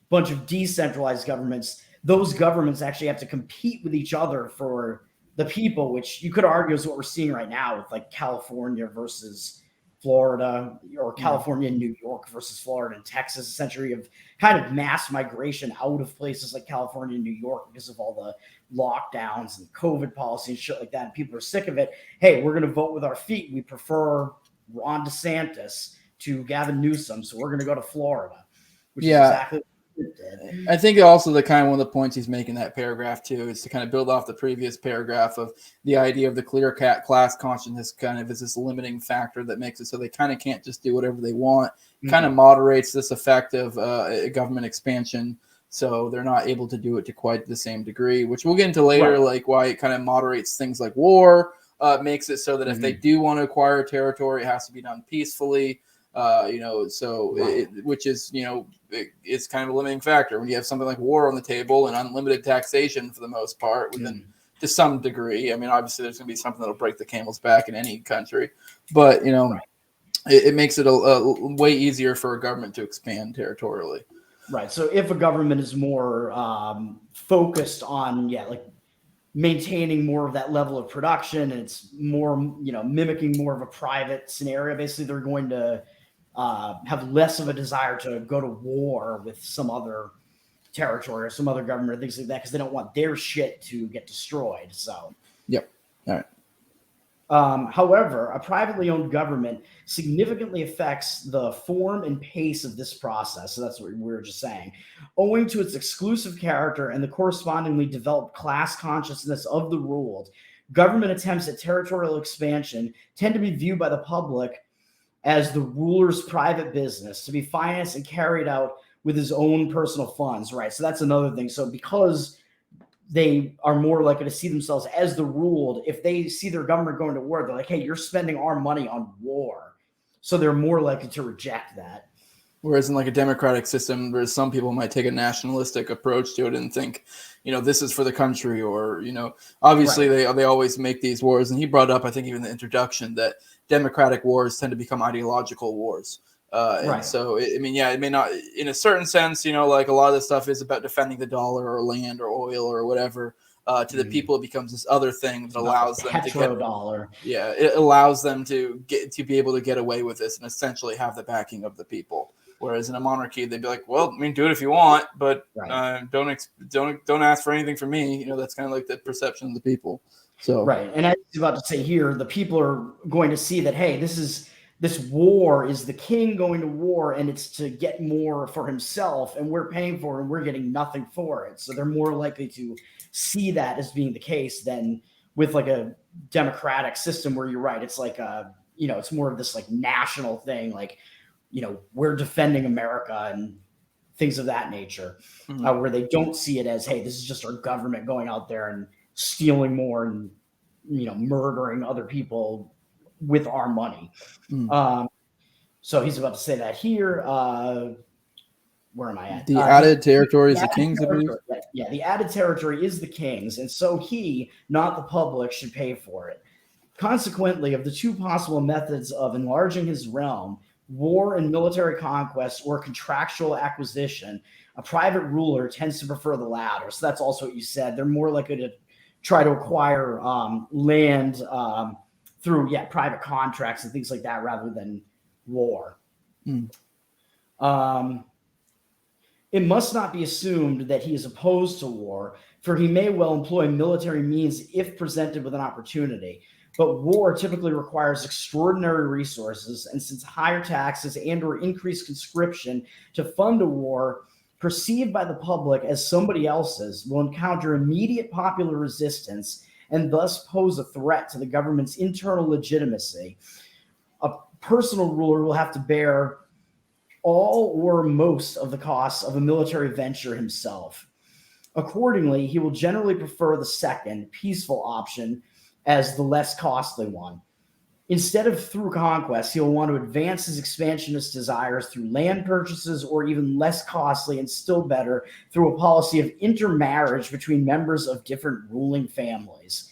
bunch of decentralized governments, those governments actually have to compete with each other for the people, which you could argue is what we're seeing right now with like California versus Florida, or California and New York versus Florida and Texas, essentially, of kind of mass migration out of places like California and New York because of all the lockdowns and COVID policy and shit like that. And people are sick of it. Hey, we're going to vote with our feet. We prefer Ron DeSantis to Gavin Newsom, so we're going to go to Florida, which is exactly what it did. I think also the kind of one of the points he's making in that paragraph too is to kind of build off the previous paragraph of the idea of the clear class consciousness kind of is this limiting factor that makes it so they kind of can't just do whatever they want. Kind of moderates this effect of government expansion, so they're not able to do it to quite the same degree, which we'll get into later, like why it kind of moderates things like war, makes it so that if they do want to acquire territory, it has to be done peacefully. Which is, it's kind of a limiting factor when you have something like war on the table and unlimited taxation for the most part, within to some degree. I mean, obviously there's going to be something that'll break the camel's back in any country, but it makes it a way easier for a government to expand territorially. Right. So if a government is more focused on, like maintaining more of that level of production, and it's more, mimicking more of a private scenario, basically they're going to have less of a desire to go to war with some other territory or some other government or things like that, because they don't want their shit to get destroyed. So, all right. However, a privately owned government significantly affects the form and pace of this process. So that's what we were just saying. Owing to its exclusive character and the correspondingly developed class consciousness of the ruled, government attempts at territorial expansion tend to be viewed by the public as the ruler's private business, to be financed and carried out with his own personal funds. Right. So that's another thing. So because they are more likely to see themselves as the ruled, if they see their government going to war, they're like, hey, you're spending our money on war. So they're more likely to reject that. Whereas in like a democratic system, where some people might take a nationalistic approach to it and think, this is for the country, or, obviously they always make these wars. And he brought up, I think even the introduction, that democratic wars tend to become ideological wars. And so, it may not, in a certain sense, like a lot of this stuff is about defending the dollar or land or oil or whatever. To the people, it becomes this other thing that allows them to get dollar. Yeah, it allows them to be able to get away with this and essentially have the backing of the people. Whereas in a monarchy, they'd be like, well, do it if you want, but don't ask for anything from me. That's kind of like the perception of the people. So and I was about to say here, the people are going to see that, hey, this is this war is the king going to war and it's to get more for himself and we're paying for it and we're getting nothing for it. So they're more likely to see that as being the case than with like a democratic system where you're right. It's like, it's more of this like national thing. Like, we're defending America and things of that nature, where they don't see it as, hey, this is just our government going out there and stealing more and, murdering other people with our money. So he's about to say that here. Where am I at? The added territory is the king's, I believe. Yeah, the added territory is the king's, and so he, not the public, should pay for it. Consequently, of the two possible methods of enlarging his realm, war and military conquest or contractual acquisition, a private ruler tends to prefer the latter. So that's also what you said. They're more likely to try to acquire land through private contracts and things like that rather than war. It must not be assumed that he is opposed to war, for he may well employ military means if presented with an opportunity. But war typically requires extraordinary resources, and since higher taxes and or increased conscription to fund a war perceived by the public as somebody else's will encounter immediate popular resistance and thus pose a threat to the government's internal legitimacy, a personal ruler will have to bear all or most of the costs of a military venture himself. Accordingly, he will generally prefer the second, peaceful option as the less costly one. Instead of through conquest, he'll want to advance his expansionist desires through land purchases or even less costly and still better through a policy of intermarriage between members of different ruling families.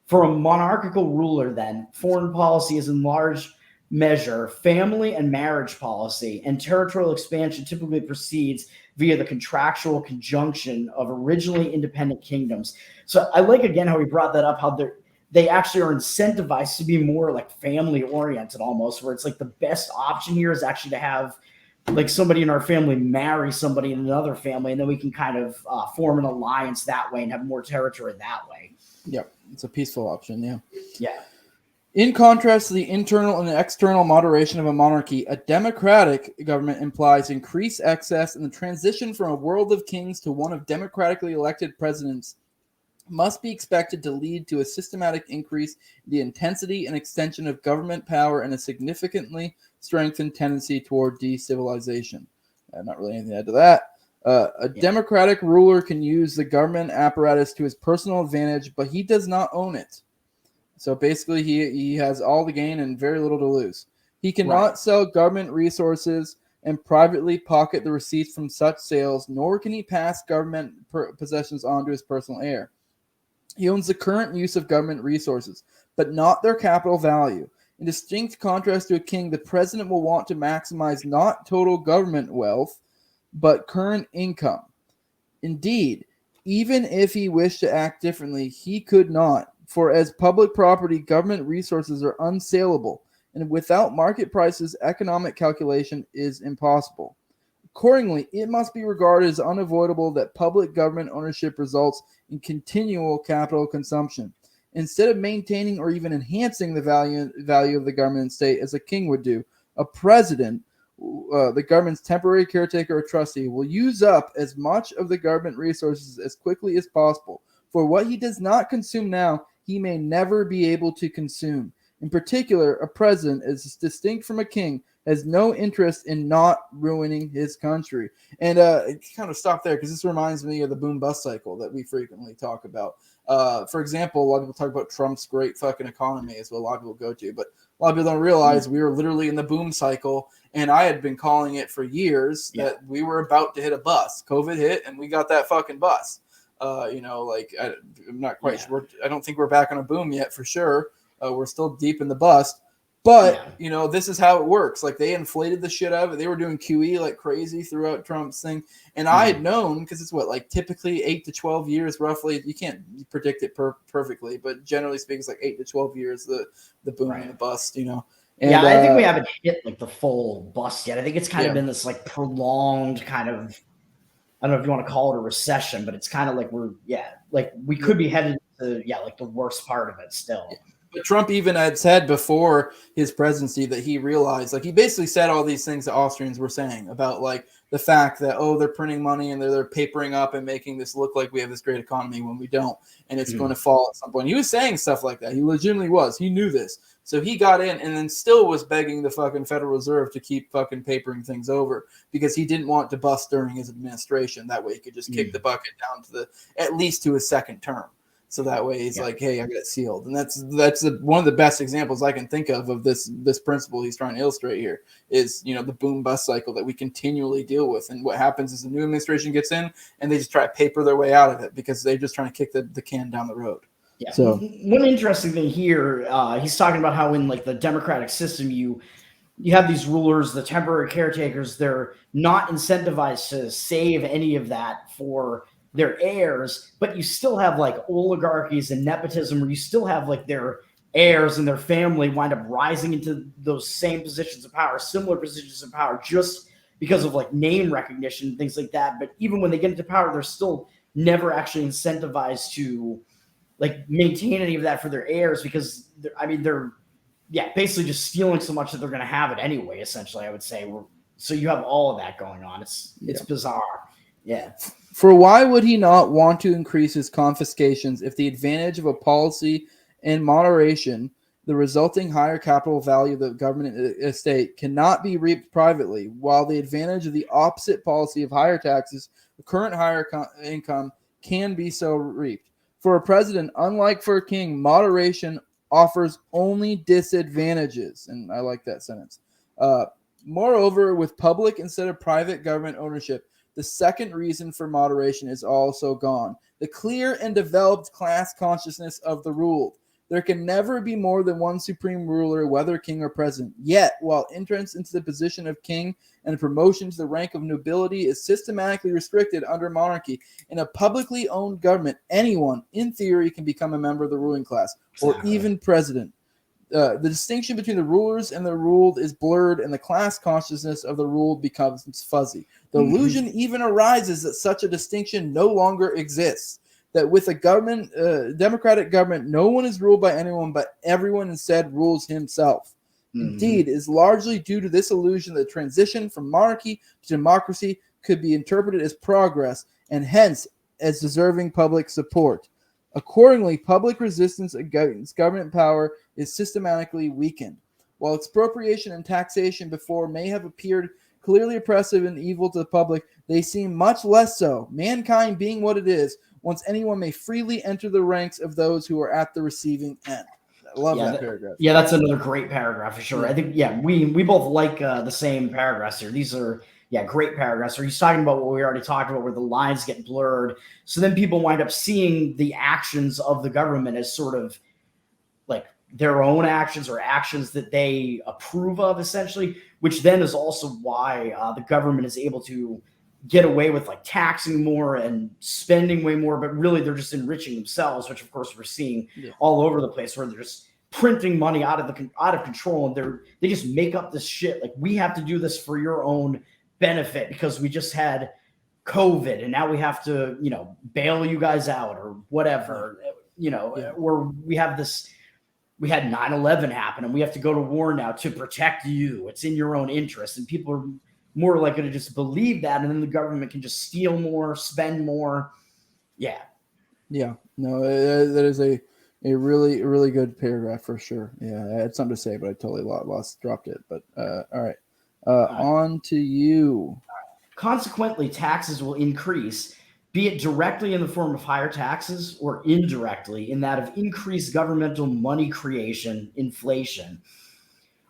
For a monarchical ruler, then, foreign policy is in large measure family and marriage policy, and territorial expansion typically proceeds via the contractual conjunction of originally independent kingdoms. So I like, again, how he brought that up, how they actually are incentivized to be more like family oriented almost, where it's like the best option here is actually to have like somebody in our family marry somebody in another family, and then we can kind of form an alliance that way and have more territory that way. Yep, it's a peaceful option, Yeah. In contrast to the internal and external moderation of a monarchy, a democratic government implies increased excess, and the transition from a world of kings to one of democratically elected presidents must be expected to lead to a systematic increase in the intensity and extension of government power and a significantly strengthened tendency toward decivilization. Not really anything to add to that. Democratic ruler can use the government apparatus to his personal advantage, but he does not own it. So basically, he has all the gain and very little to lose. He cannot sell government resources and privately pocket the receipts from such sales, nor can he pass government possessions on to his personal heir. He owns the current use of government resources, but not their capital value. In distinct contrast to a king, the president will want to maximize not total government wealth, but current income. Indeed, even if he wished to act differently, he could not. For as public property, government resources are unsaleable, and without market prices, economic calculation is impossible. Accordingly, it must be regarded as unavoidable that public government ownership results in continual capital consumption. Instead of maintaining or even enhancing the value of the government and state as a king would do, a president, the government's temporary caretaker or trustee, will use up as much of the government resources as quickly as possible. For what he does not consume now, he may never be able to consume. In particular, a president, as distinct from a king, has no interest in not ruining his country. And kind of stop there because this reminds me of the boom bust cycle that we frequently talk about. For example, a lot of people talk about Trump's great fucking economy is what a lot of people go to, but a lot of people don't realize we were literally in the boom cycle, and I had been calling it for years that we were about to hit a bust. COVID hit, and we got that fucking bust. I'm not quite sure. I don't think we're back on a boom yet for sure. We're still deep in the bust. But, this is how it works. Like, they inflated the shit out of it. They were doing QE like crazy throughout Trump's thing. And I had known, because it's typically 8 to 12 years roughly. You can't predict it perfectly, but generally speaking, it's like 8 to 12 years, the boom and the bust, And, I think we haven't hit like the full bust yet. I think it's kind of been this like prolonged kind of, I don't know if you want to call it a recession, but it's kind of like we could be headed to, like the worst part of it still. But Trump even had said before his presidency that he realized, like, he basically said all these things that Austrians were saying about, like, the fact that, oh, they're printing money and they're papering up and making this look like we have this great economy when we don't, and it's going to fall at some point. He was saying stuff like that. He legitimately was. He knew this. So he got in and then still was begging the fucking Federal Reserve to keep fucking papering things over because he didn't want to bust during his administration. That way he could just kick the bucket down to at least to his second term. So that way he's like, hey, I got it sealed. And that's one of the best examples I can think of this principle he's trying to illustrate here is, the boom bust cycle that we continually deal with. And what happens is the new administration gets in and they just try to paper their way out of it because they're just trying to kick the can down the road. Yeah. So one interesting thing here, he's talking about how in like the democratic system, you have these rulers, the temporary caretakers, they're not incentivized to save any of that for their heirs, but you still have like oligarchies and nepotism where you still have like their heirs and their family wind up rising into those same positions of power, similar positions of power, just because of like name recognition and things like that. But even when they get into power, they're still never actually incentivized to like maintain any of that for their heirs because they're basically just stealing so much that they're going to have it anyway, essentially, I would say. So you have all of that going on. It's bizarre. Yeah. For why would he not want to increase his confiscations if the advantage of a policy in moderation, the resulting higher capital value of the government estate, cannot be reaped privately, while the advantage of the opposite policy of higher taxes, the current higher income, can be so reaped? For a president, unlike for a king, moderation offers only disadvantages. And I like that sentence. Moreover, with public instead of private government ownership, the second reason for moderation is also gone. The clear and developed class consciousness of the ruled. There can never be more than one supreme ruler, whether king or president. Yet, while entrance into the position of king and promotion to the rank of nobility is systematically restricted under monarchy, in a publicly owned government, anyone, in theory, can become a member of the ruling class, or even president. The distinction between the rulers and the ruled is blurred, and the class consciousness of the ruled becomes fuzzy. The illusion even arises that such a distinction no longer exists, that with a democratic government, no one is ruled by anyone, but everyone instead rules himself. Indeed, it is largely due to this illusion that the transition from monarchy to democracy could be interpreted as progress, and hence as deserving public support. Accordingly, public resistance against government power is systematically weakened. While expropriation and taxation before may have appeared clearly oppressive and evil to the public, they seem much less so. Mankind being what it is, once anyone may freely enter the ranks of those who are at the receiving end. I love that paragraph. Yeah, that's another great paragraph for sure. I think, we both like the same paragraphs here. These are, great paragraphs. He's talking about what we already talked about, where the lines get blurred. So then people wind up seeing the actions of the government as sort of like their own actions or actions that they approve of, essentially, which then is also why the government is able to get away with like taxing more and spending way more, but really they're just enriching themselves, which of course we're seeing all over the place, where they're just printing money out of control, and they just make up this shit. Like, we have to do this for your own benefit because we just had COVID and now we have to, bail you guys out or whatever, or we had 9/11 happen and we have to go to war now to protect you. It's in your own interest. And people are more likely to just believe that. And then the government can just steal more, spend more. Yeah. Yeah. No, that is a really, really good paragraph for sure. Yeah. I had something to say, but I totally dropped it. But all right. On to you. Consequently, taxes will increase, be it directly in the form of higher taxes or indirectly in that of increased governmental money creation, inflation.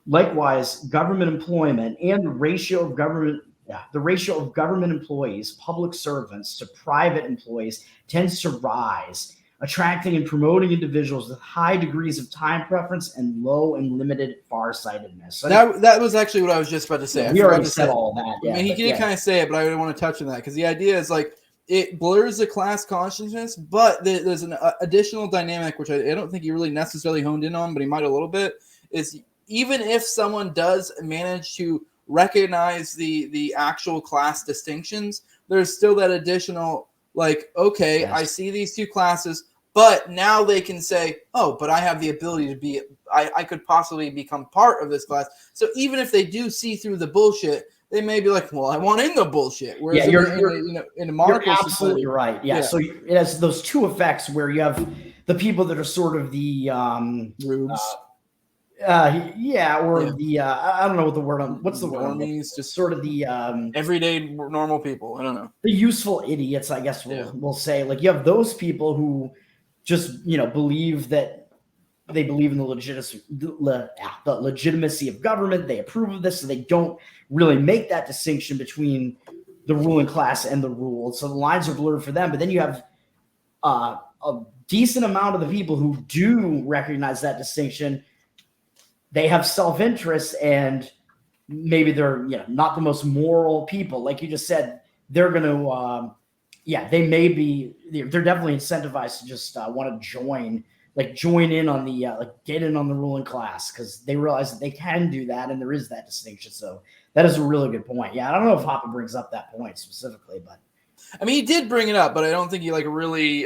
Likewise, government employment and the ratio of government employees, public servants, to private employees tends to rise, attracting and promoting individuals with high degrees of time preference and low and limited farsightedness. So that was actually what I was just about to say. We already said all that. Yeah, he did kind of say it, but I didn't want to touch on that because the idea is like it blurs the class consciousness, but there's an additional dynamic which I don't think he really necessarily honed in on, but he might a little bit, is even if someone does manage to recognize the actual class distinctions, there's still that additional, like, okay, I see these two classes. But now they can say, oh, but I have the ability to be, I could possibly become part of this class. So even if they do see through the bullshit, they may be like, well, I want in the bullshit. Whereas in a monarchical you're absolutely society, right. Yeah. So it has those two effects where you have the people that are sort of the rubes. The I don't know what the word what's the word? Normies, just sort of the everyday normal people. I don't know. The useful idiots, I guess we'll say. Like you have those people who just believe that they believe in the legitimacy of government. They approve of this, so they don't really make that distinction between the ruling class and the ruled. So the lines are blurred for them. But then you have a decent amount of the people who do recognize that distinction. They have self-interest, and maybe they're not the most moral people. Like you just said, they're going to they're definitely incentivized to just want to join in on the get in on the ruling class, because they realize that they can do that, and there is that distinction. So that is a really good point. Yeah, I don't know if Hoppe brings up that point specifically, but I mean, he did bring it up, but I don't think he really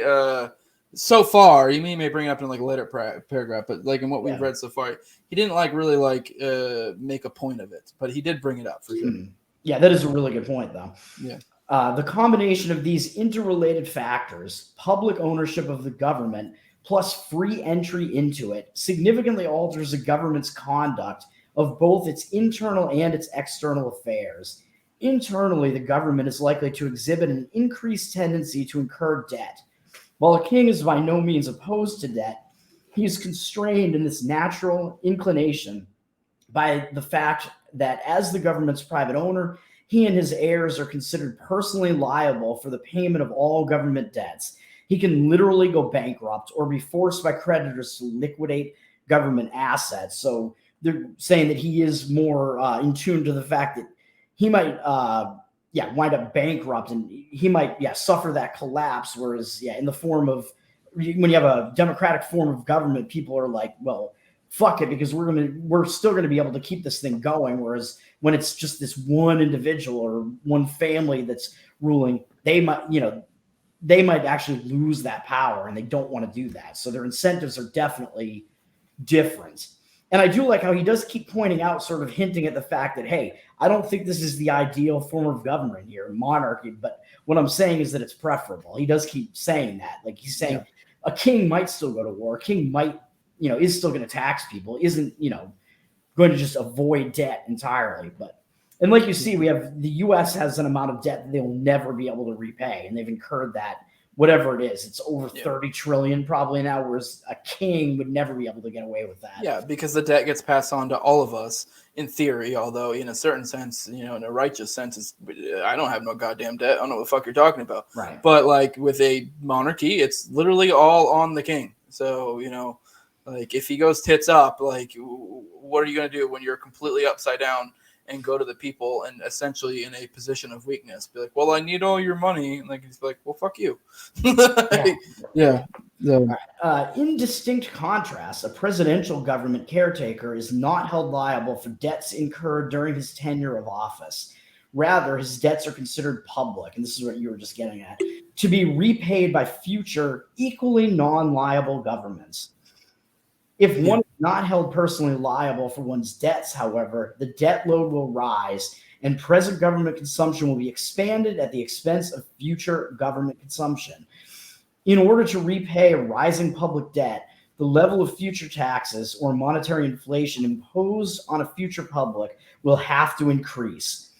so far. He may bring it up in like a later paragraph, but like in what we've read so far, he didn't really make a point of it, but he did bring it up for sure. Yeah, that is a really good point, though. Yeah. The combination of these interrelated factors, public ownership of the government plus free entry into it, significantly alters the government's conduct of both its internal and its external affairs. Internally, the government is likely to exhibit an increased tendency to incur debt. While a king is by no means opposed to debt, he is constrained in this natural inclination by the fact that as the government's private owner, he and his heirs are considered personally liable for the payment of all government debts. He can literally go bankrupt or be forced by creditors to liquidate government assets. So they're saying that he is more in tune to the fact that he might wind up bankrupt, and he might suffer that collapse. Whereas in the form of, when you have a democratic form of government, people are like, well, fuck it, because we're still gonna be able to keep this thing going. Whereas when it's just this one individual or one family that's ruling, they might actually lose that power, and they don't want to do that. So their incentives are definitely different. And I do like how he does keep pointing out, sort of hinting at the fact that, hey, I don't think this is the ideal form of government here, monarchy, but what I'm saying is that it's preferable. He does keep saying that. Like he's saying a king might still go to war. A king might, is still going to tax people, isn't, going to just avoid debt entirely. And like you see, we have the U.S. has an amount of debt that they'll never be able to repay, and they've incurred that, whatever it is. It's over 30 trillion probably now, whereas a king would never be able to get away with that. Yeah, because the debt gets passed on to all of us in theory, although in a certain sense, in a righteous sense, I don't have no goddamn debt. I don't know what the fuck you're talking about. Right. But like with a monarchy, it's literally all on the king. So, like if he goes tits up, like what are you going to do when you're completely upside down and go to the people and essentially in a position of weakness? Be like, well, I need all your money. And like he's like, well, fuck you. Yeah. In distinct contrast, a presidential government caretaker is not held liable for debts incurred during his tenure of office. Rather, his debts are considered public, and this is what you were just getting at, to be repaid by future equally non-liable governments. If one is not held personally liable for one's debts, however, the debt load will rise, and present government consumption will be expanded at the expense of future government consumption. In order to repay a rising public debt, the level of future taxes or monetary inflation imposed on a future public will have to increase.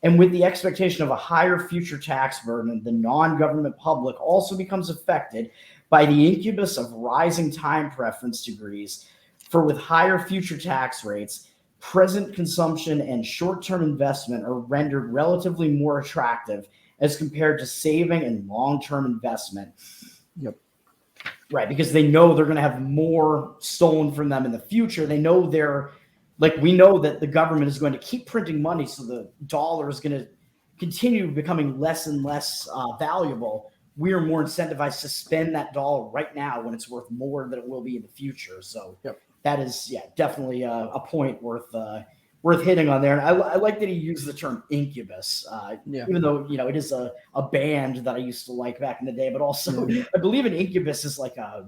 And with the expectation of a higher future tax burden, the non-government public also becomes affected by the incubus of rising time preference degrees. For with higher future tax rates, present consumption and short-term investment are rendered relatively more attractive as compared to saving and long-term investment. Yep. Right, because they know they're going to have more stolen from them in the future. They know we know that the government is going to keep printing money, so the dollar is going to continue becoming less and less valuable. We are more incentivized to spend that dollar right now when it's worth more than it will be in the future. So that is, definitely a point worth worth hitting on there. And I like that he used the term incubus, Yeah. even though, it is a band that I used to like back in the day, but also Yeah. I believe an incubus is like a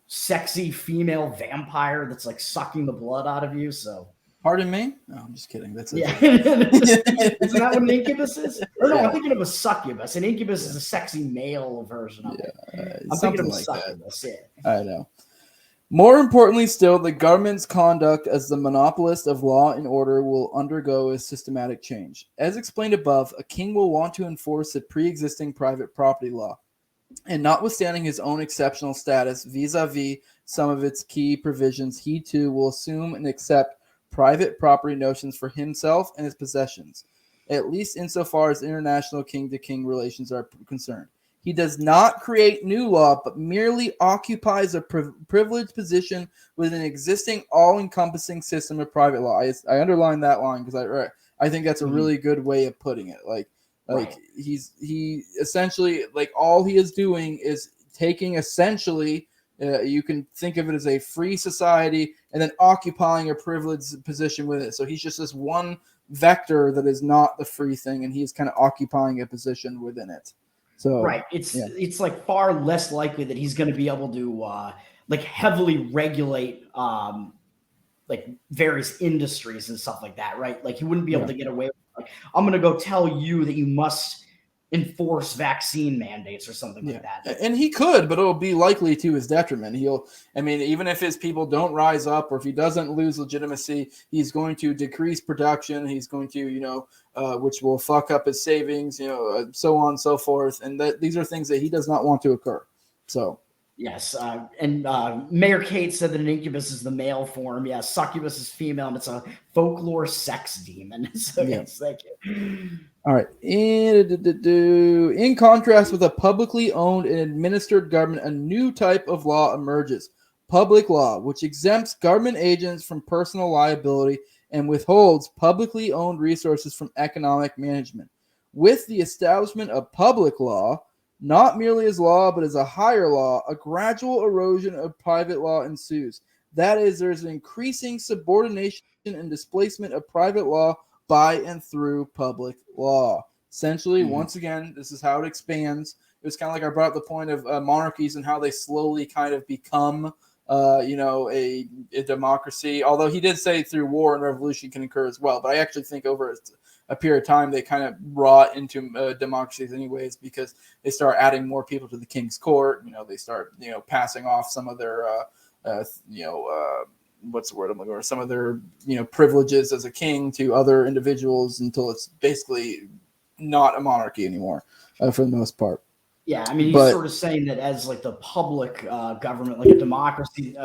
sexy female vampire that's like sucking the blood out of you. So Pardon me? No, I'm just kidding. That's yeah, it. isn't that what an incubus is? Or no, Yeah. I'm thinking of a succubus. An incubus is a sexy male version of it. I'm thinking of a Something like that. succubus. Yeah. I know. More importantly still, the government's conduct as the monopolist of law and order will undergo a systematic change. As explained above, a king will want to enforce a pre-existing private property law, and notwithstanding his own exceptional status vis-a-vis some of its key provisions, he too will assume and accept private property notions for himself and his possessions, at least insofar as international king-to-king relations are concerned. He does not create new law, but merely occupies a privileged position within an existing all-encompassing system of private law. I underline that line because I think that's a really good way of putting it. Like Right. he essentially, like, all he is doing is taking essentially, you can think of it as a free society and then occupying a privileged position with it. So he's just this one vector that is not the free thing, and he's kind of occupying a position within it. So Right. It's like far less likely that he's going to be able to like heavily regulate like various industries and stuff like that, right? Like he wouldn't be able to get away with, like, I'm going to go tell you that you must enforce vaccine mandates or something like that. And he could, but it'll be likely to his detriment. Even if his people don't rise up or if he doesn't lose legitimacy, he's going to decrease production. He's going to, which will fuck up his savings, so on and so forth. And these are things that he does not want to occur. So. Yes, and Mayor Kate said that an incubus is the male form. Yeah, succubus is female, and it's a folklore sex demon. So yes, thank you. All right. In contrast with a publicly owned and administered government, a new type of law emerges: public law, which exempts government agents from personal liability and withholds publicly owned resources from economic management. With the establishment of public law, not merely as law, but as a higher law, a gradual erosion of private law ensues. That is, there's an increasing subordination and displacement of private law by and through public law. Essentially, once again, this is how it expands. It was kind of like I brought up the point of monarchies and how they slowly kind of become, a democracy. Although he did say through war and revolution can occur as well. But I actually think over a period of time, they kind of brought into democracies anyways, because they start adding more people to the king's court. They start, passing off some of their, what's the word I'm looking for? Some of their, privileges as a king to other individuals until it's basically not a monarchy anymore, for the most part. Yeah, I mean, he's sort of saying that as like the public government, like a democracy,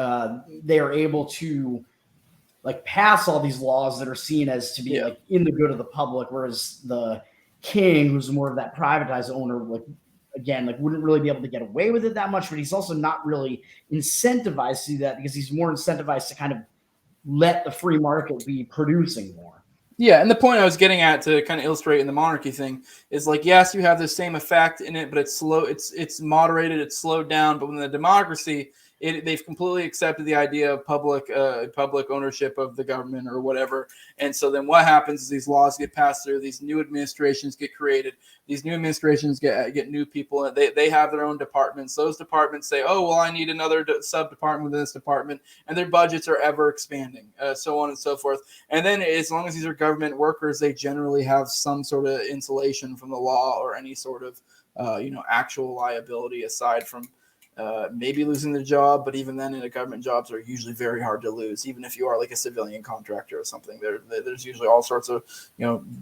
they are able to like pass all these laws that are seen as to be like in the good of the public, whereas the king, who's more of that privatized owner, like again, like wouldn't really be able to get away with it that much, but he's also not really incentivized to do that because he's more incentivized to kind of let the free market be producing more. Yeah, and the point I was getting at to kind of illustrate in the monarchy thing is like, yes, you have the same effect in it, but it's slow, it's moderated, it's slowed down. But in the democracy, they've completely accepted the idea of public ownership of the government or whatever. And so then what happens is these laws get passed through, these new administrations get created, these new administrations get new people, and they have their own departments. Those departments say, oh, well, I need another sub-department within this department, and their budgets are ever expanding, so on and so forth. And then as long as these are government workers, they generally have some sort of insulation from the law or any sort of actual liability aside from maybe losing the job, but even then, in a government jobs are usually very hard to lose. Even if you are like a civilian contractor or something, there's usually all sorts of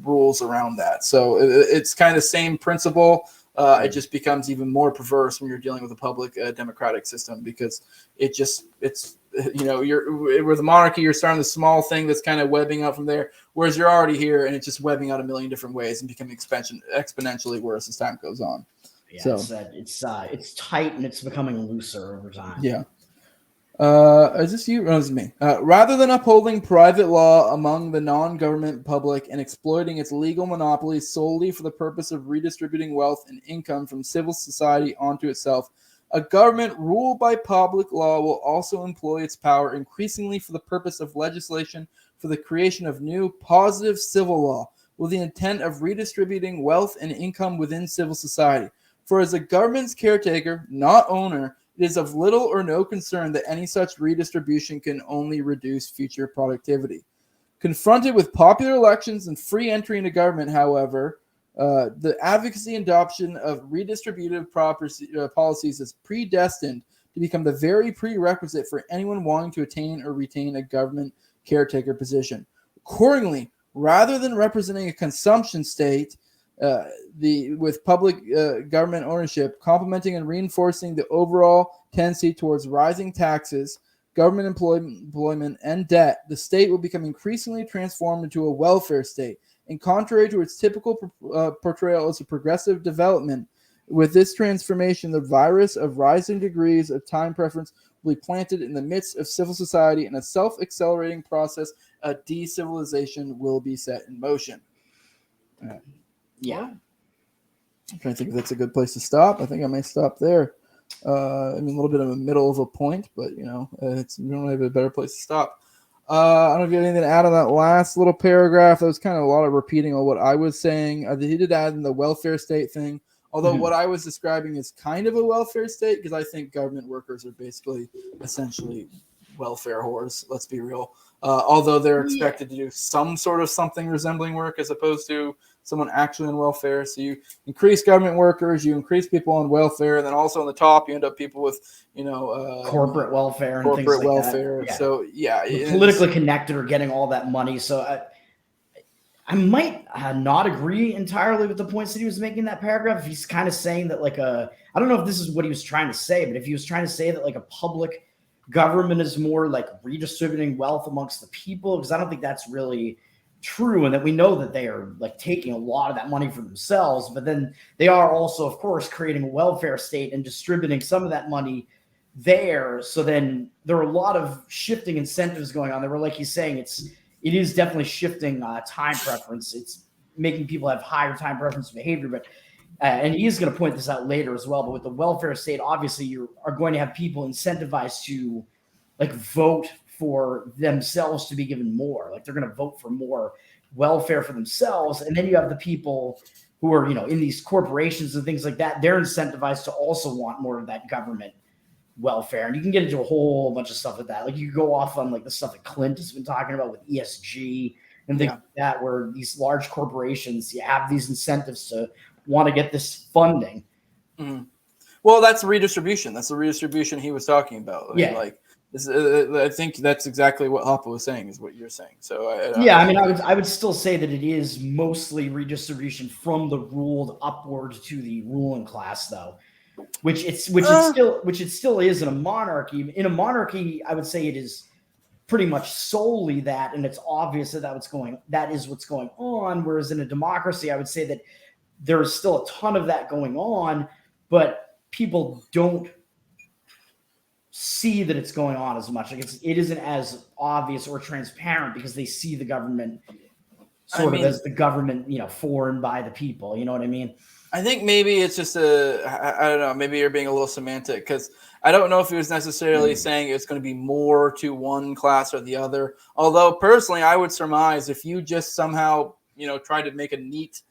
rules around that. So it's kind of the same principle. It just becomes even more perverse when you're dealing with a public democratic system, because it's you're with a monarchy, you're starting the small thing that's kind of webbing out from there, whereas you're already here and it's just webbing out a million different ways and becoming exponentially worse as time goes on. Yeah, so it's tight and it's becoming looser over time. Yeah. Is this you? No, this is me. Rather than upholding private law among the non-government public and exploiting its legal monopoly solely for the purpose of redistributing wealth and income from civil society onto itself, a government ruled by public law will also employ its power increasingly for the purpose of legislation for the creation of new positive civil law with the intent of redistributing wealth and income within civil society. For as a government's caretaker, not owner, it is of little or no concern that any such redistribution can only reduce future productivity. Confronted with popular elections and free entry into government, however, the advocacy and adoption of redistributive policies is predestined to become the very prerequisite for anyone wanting to attain or retain a government caretaker position. Accordingly, rather than representing a consumption state, with public government ownership, complementing and reinforcing the overall tendency towards rising taxes, government employment, and debt, the state will become increasingly transformed into a welfare state. And contrary to its typical portrayal as a progressive development, with this transformation, the virus of rising degrees of time preference will be planted in the midst of civil society, and a self-accelerating process of decivilization will be set in motion. Yeah. Well, I'm trying to think if that's a good place to stop. I think I may stop there. I mean, a little bit of a middle of a point, but we don't have a better place to stop. I don't know if you have anything to add on that last little paragraph. That was kind of a lot of repeating on what I was saying. He did add in the welfare state thing, although what I was describing is kind of a welfare state, because I think government workers are basically essentially welfare whores. Let's be real. Although they're expected to do some sort of something resembling work as opposed to someone actually on welfare. So you increase government workers, you increase people on welfare, and then also on the top you end up people with corporate welfare and things like that. Yeah. So politically connected or getting all that money. So I might not agree entirely with the points that he was making in that paragraph. He's kind of saying that I don't know if this is what he was trying to say, but if he was trying to say that like a public government is more like redistributing wealth amongst the people, because I don't think that's really true, and that we know that they are like taking a lot of that money for themselves, but then they are also, of course, creating a welfare state and distributing some of that money there. So then there are a lot of shifting incentives going on there, where, like he's saying, it is definitely shifting time preference. It's making people have higher time preference behavior, but and he is going to point this out later as well, but with the welfare state, obviously you are going to have people incentivized to like vote for themselves to be given more. Like they're going to vote for more welfare for themselves. And then you have the people who are, in these corporations and things like that. They're incentivized to also want more of that government welfare. And you can get into a whole bunch of stuff with that. Like you go off on like the stuff that Clint has been talking about with ESG and things like that, where these large corporations, you have these incentives to want to get this funding. Mm-hmm. Well, that's redistribution. That's the redistribution he was talking about. I think that's exactly what Hoppe was saying, is what you're saying. So I would still say that it is mostly redistribution from the ruled upward to the ruling class, though, which it still is in a monarchy. In a monarchy, I would say it is pretty much solely that, and it's obvious that is what's going on. Whereas in a democracy, I would say that there is still a ton of that going on, but people don't see that it's going on as much. Like it isn't as obvious or transparent, because they see the government as the government, for and by the people. You know what I mean? I think maybe it's just I don't know, maybe you're being a little semantic, because I don't know if he was necessarily saying it's going to be more to one class or the other. Although personally, I would surmise if you just somehow, try to make a neat,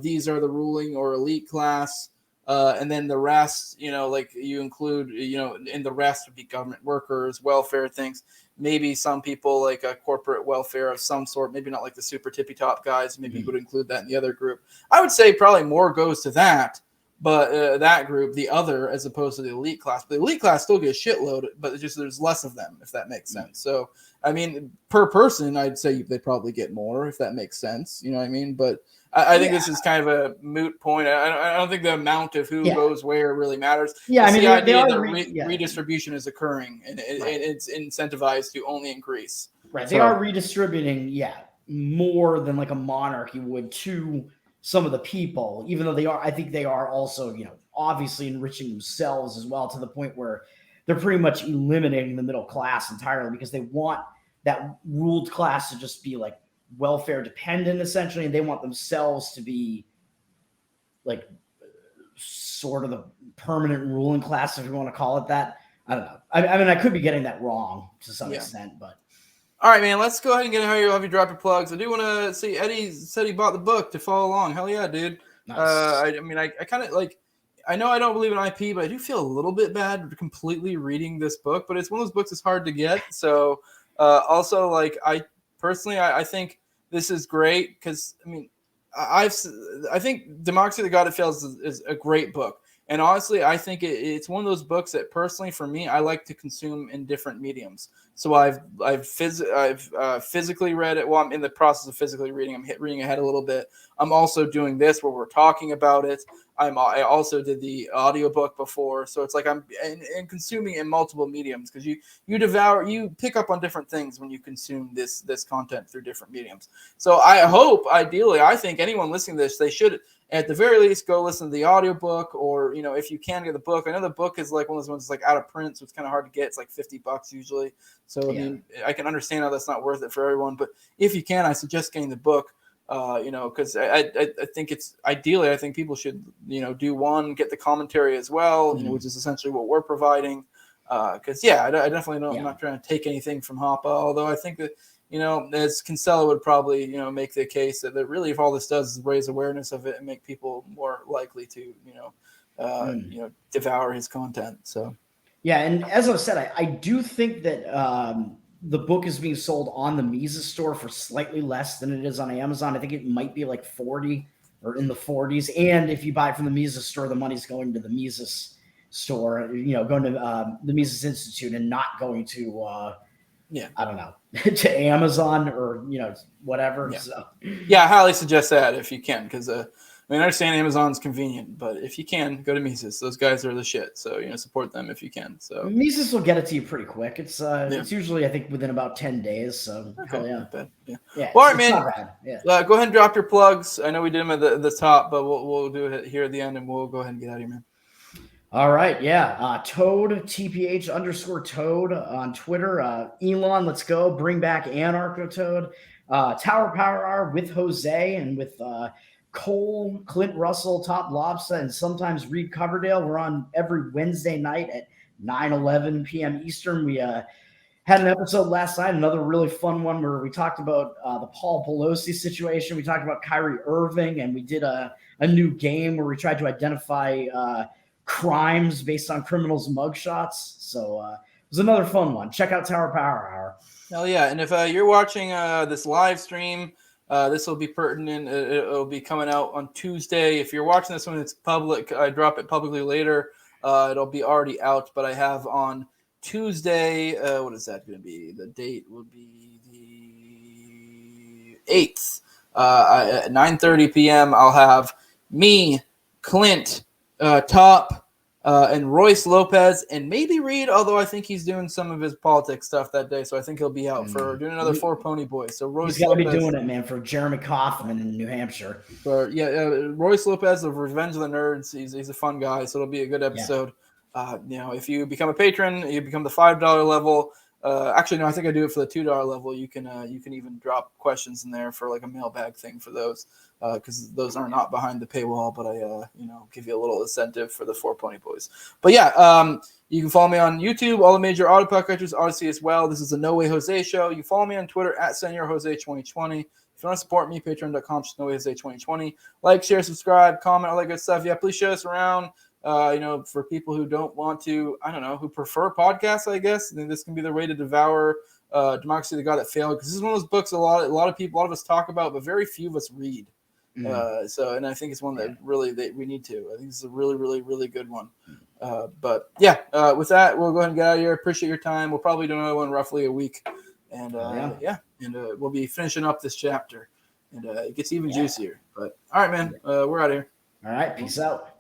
these are the ruling or elite class, and then the rest, like you include, and the rest would be government workers, welfare things. Maybe some people like a corporate welfare of some sort, maybe not like the super tippy top guys. Maybe you would include that in the other group. I would say probably more goes to that, but that group, the other, as opposed to the elite class. But the elite class still get a shitload, but it's just there's less of them, if that makes sense. So, I mean, per person, I'd say they probably get more, if that makes sense. You know what I mean? But I think this is kind of a moot point. I don't think the amount of who goes where really matters. Yeah, it's I mean, the idea that redistribution is occurring, and it's incentivized to only increase. Right. They are redistributing, more than like a monarchy would to some of the people, even though I think they are also, obviously enriching themselves as well, to the point where they're pretty much eliminating the middle class entirely, because they want that ruled class to just be like welfare dependent, essentially, and they want themselves to be like sort of the permanent ruling class, if you want to call it that. I don't know. I mean, I could be getting that wrong to some extent, but All right, man. Let's go ahead and get how you have you drop your plugs. I do want to see Eddie said he bought the book to follow along. Hell yeah, dude. Nice. I mean, I kind of like. I know I don't believe in IP, but I do feel a little bit bad completely reading this book. But it's one of those books that's hard to get. So also, like I personally, I think this is great because I mean, I think Democracy of the God That Fails is a great book. And honestly, I think it's one of those books that personally, for me, I like to consume in different mediums. So I've physically read it. Well, I'm in the process of physically reading. I'm reading ahead a little bit. I'm also doing this where we're talking about it. I also did the audiobook before, so it's like I'm and consuming in multiple mediums because you pick up on different things when you consume this content through different mediums. So I hope, ideally, I think anyone listening to this, they should at the very least go listen to the audiobook, or if you can get the book. I know the book is like one of those ones that's like out of print, so it's kind of hard to get. It's like $50 usually. So I mean, I can understand how that's not worth it for everyone, but if you can, I suggest getting the book. Because I think it's ideally, I think people should, do one, get the commentary as well, which is essentially what we're providing. Because I definitely don't. I'm not trying to take anything from Hoppe, although I think that as Kinsella would probably make the case that really, if all this does is raise awareness of it and make people more likely to devour his content. So yeah, and as I've said, I do think that the book is being sold on the Mises store for slightly less than it is on Amazon. I think it might be like 40 or in the 40s. And if you buy it from the Mises store, the money's going to the Mises store, going to the Mises Institute and not going to, I don't know, to Amazon or, whatever. Yeah. So. I highly suggest that if you can, because I understand Amazon's convenient, but if you can, go to Mises. Those guys are the shit. So support them if you can. So Mises will get it to you pretty quick. It's usually, I think, within about 10 days. So okay, yeah, not bad. Yeah. Well, all right, man. Not bad. Yeah. Go ahead and drop your plugs. I know we did them at the top, but we'll do it here at the end, and we'll go ahead and get out of here, man. All right, yeah. Toad, TPH_Toad on Twitter. Elon, let's go. Bring back Anarcho Toad. Tower Power Hour with Jose and with Cole, Clint Russell, TopLobsta, and sometimes Reed Coverdale. We're on every Wednesday night at 9:11 p.m. Eastern. We had an episode last night, another really fun one where we talked about the Paul Pelosi situation. We talked about Kyrie Irving, and we did a new game where we tried to identify crimes based on criminals' mugshots. So it was another fun one. Check out Tower Power Hour. Hell yeah. And if you're watching this live stream, this will be pertinent. It'll be coming out on Tuesday. If you're watching this when it's public, I drop it publicly later. It'll be already out, but I have on Tuesday, what is that going to be? The date will be the 8th. At 9:30 p.m., I'll have me, Clint, Top, and Royce Lopez, and maybe Reed, although I think he's doing some of his politics stuff that day, so I think he'll be out for doing another Four Pony Boys. So Royce he's got to be doing it, man, for Jeremy Kauffman in New Hampshire. Royce Lopez of Revenge of the Nerds. He's a fun guy, so it'll be a good episode. Yeah. If you become a patron, you become the $5 level. Actually, no, I think I do it for the $2 level. You can even drop questions in there for like a mailbag thing for those, because those are not behind the paywall. But I give you a little incentive for the Four Pony Boys. But you can follow me on YouTube, all the major auto podcatchers, Odyssey as well. This is the No Way Jose show. You can follow me on Twitter at SenorJose2020. If you want to support me, patreon.com/NoWayJose2020. Like, share, subscribe, comment, all that good stuff. Yeah, please share us around. For people who don't want to, who prefer podcasts, I guess, then this can be the way to devour Democracy of the God That Failed, because this is one of those books a lot of us talk about, but very few of us read. And I think it's one that really we need to. I think it's a really, really, really good one. With that, we'll go ahead and get out of here. Appreciate your time. We'll probably do another one roughly a week, and we'll be finishing up this chapter, and it gets even juicier. But all right, man, we're out of here. All right, peace out.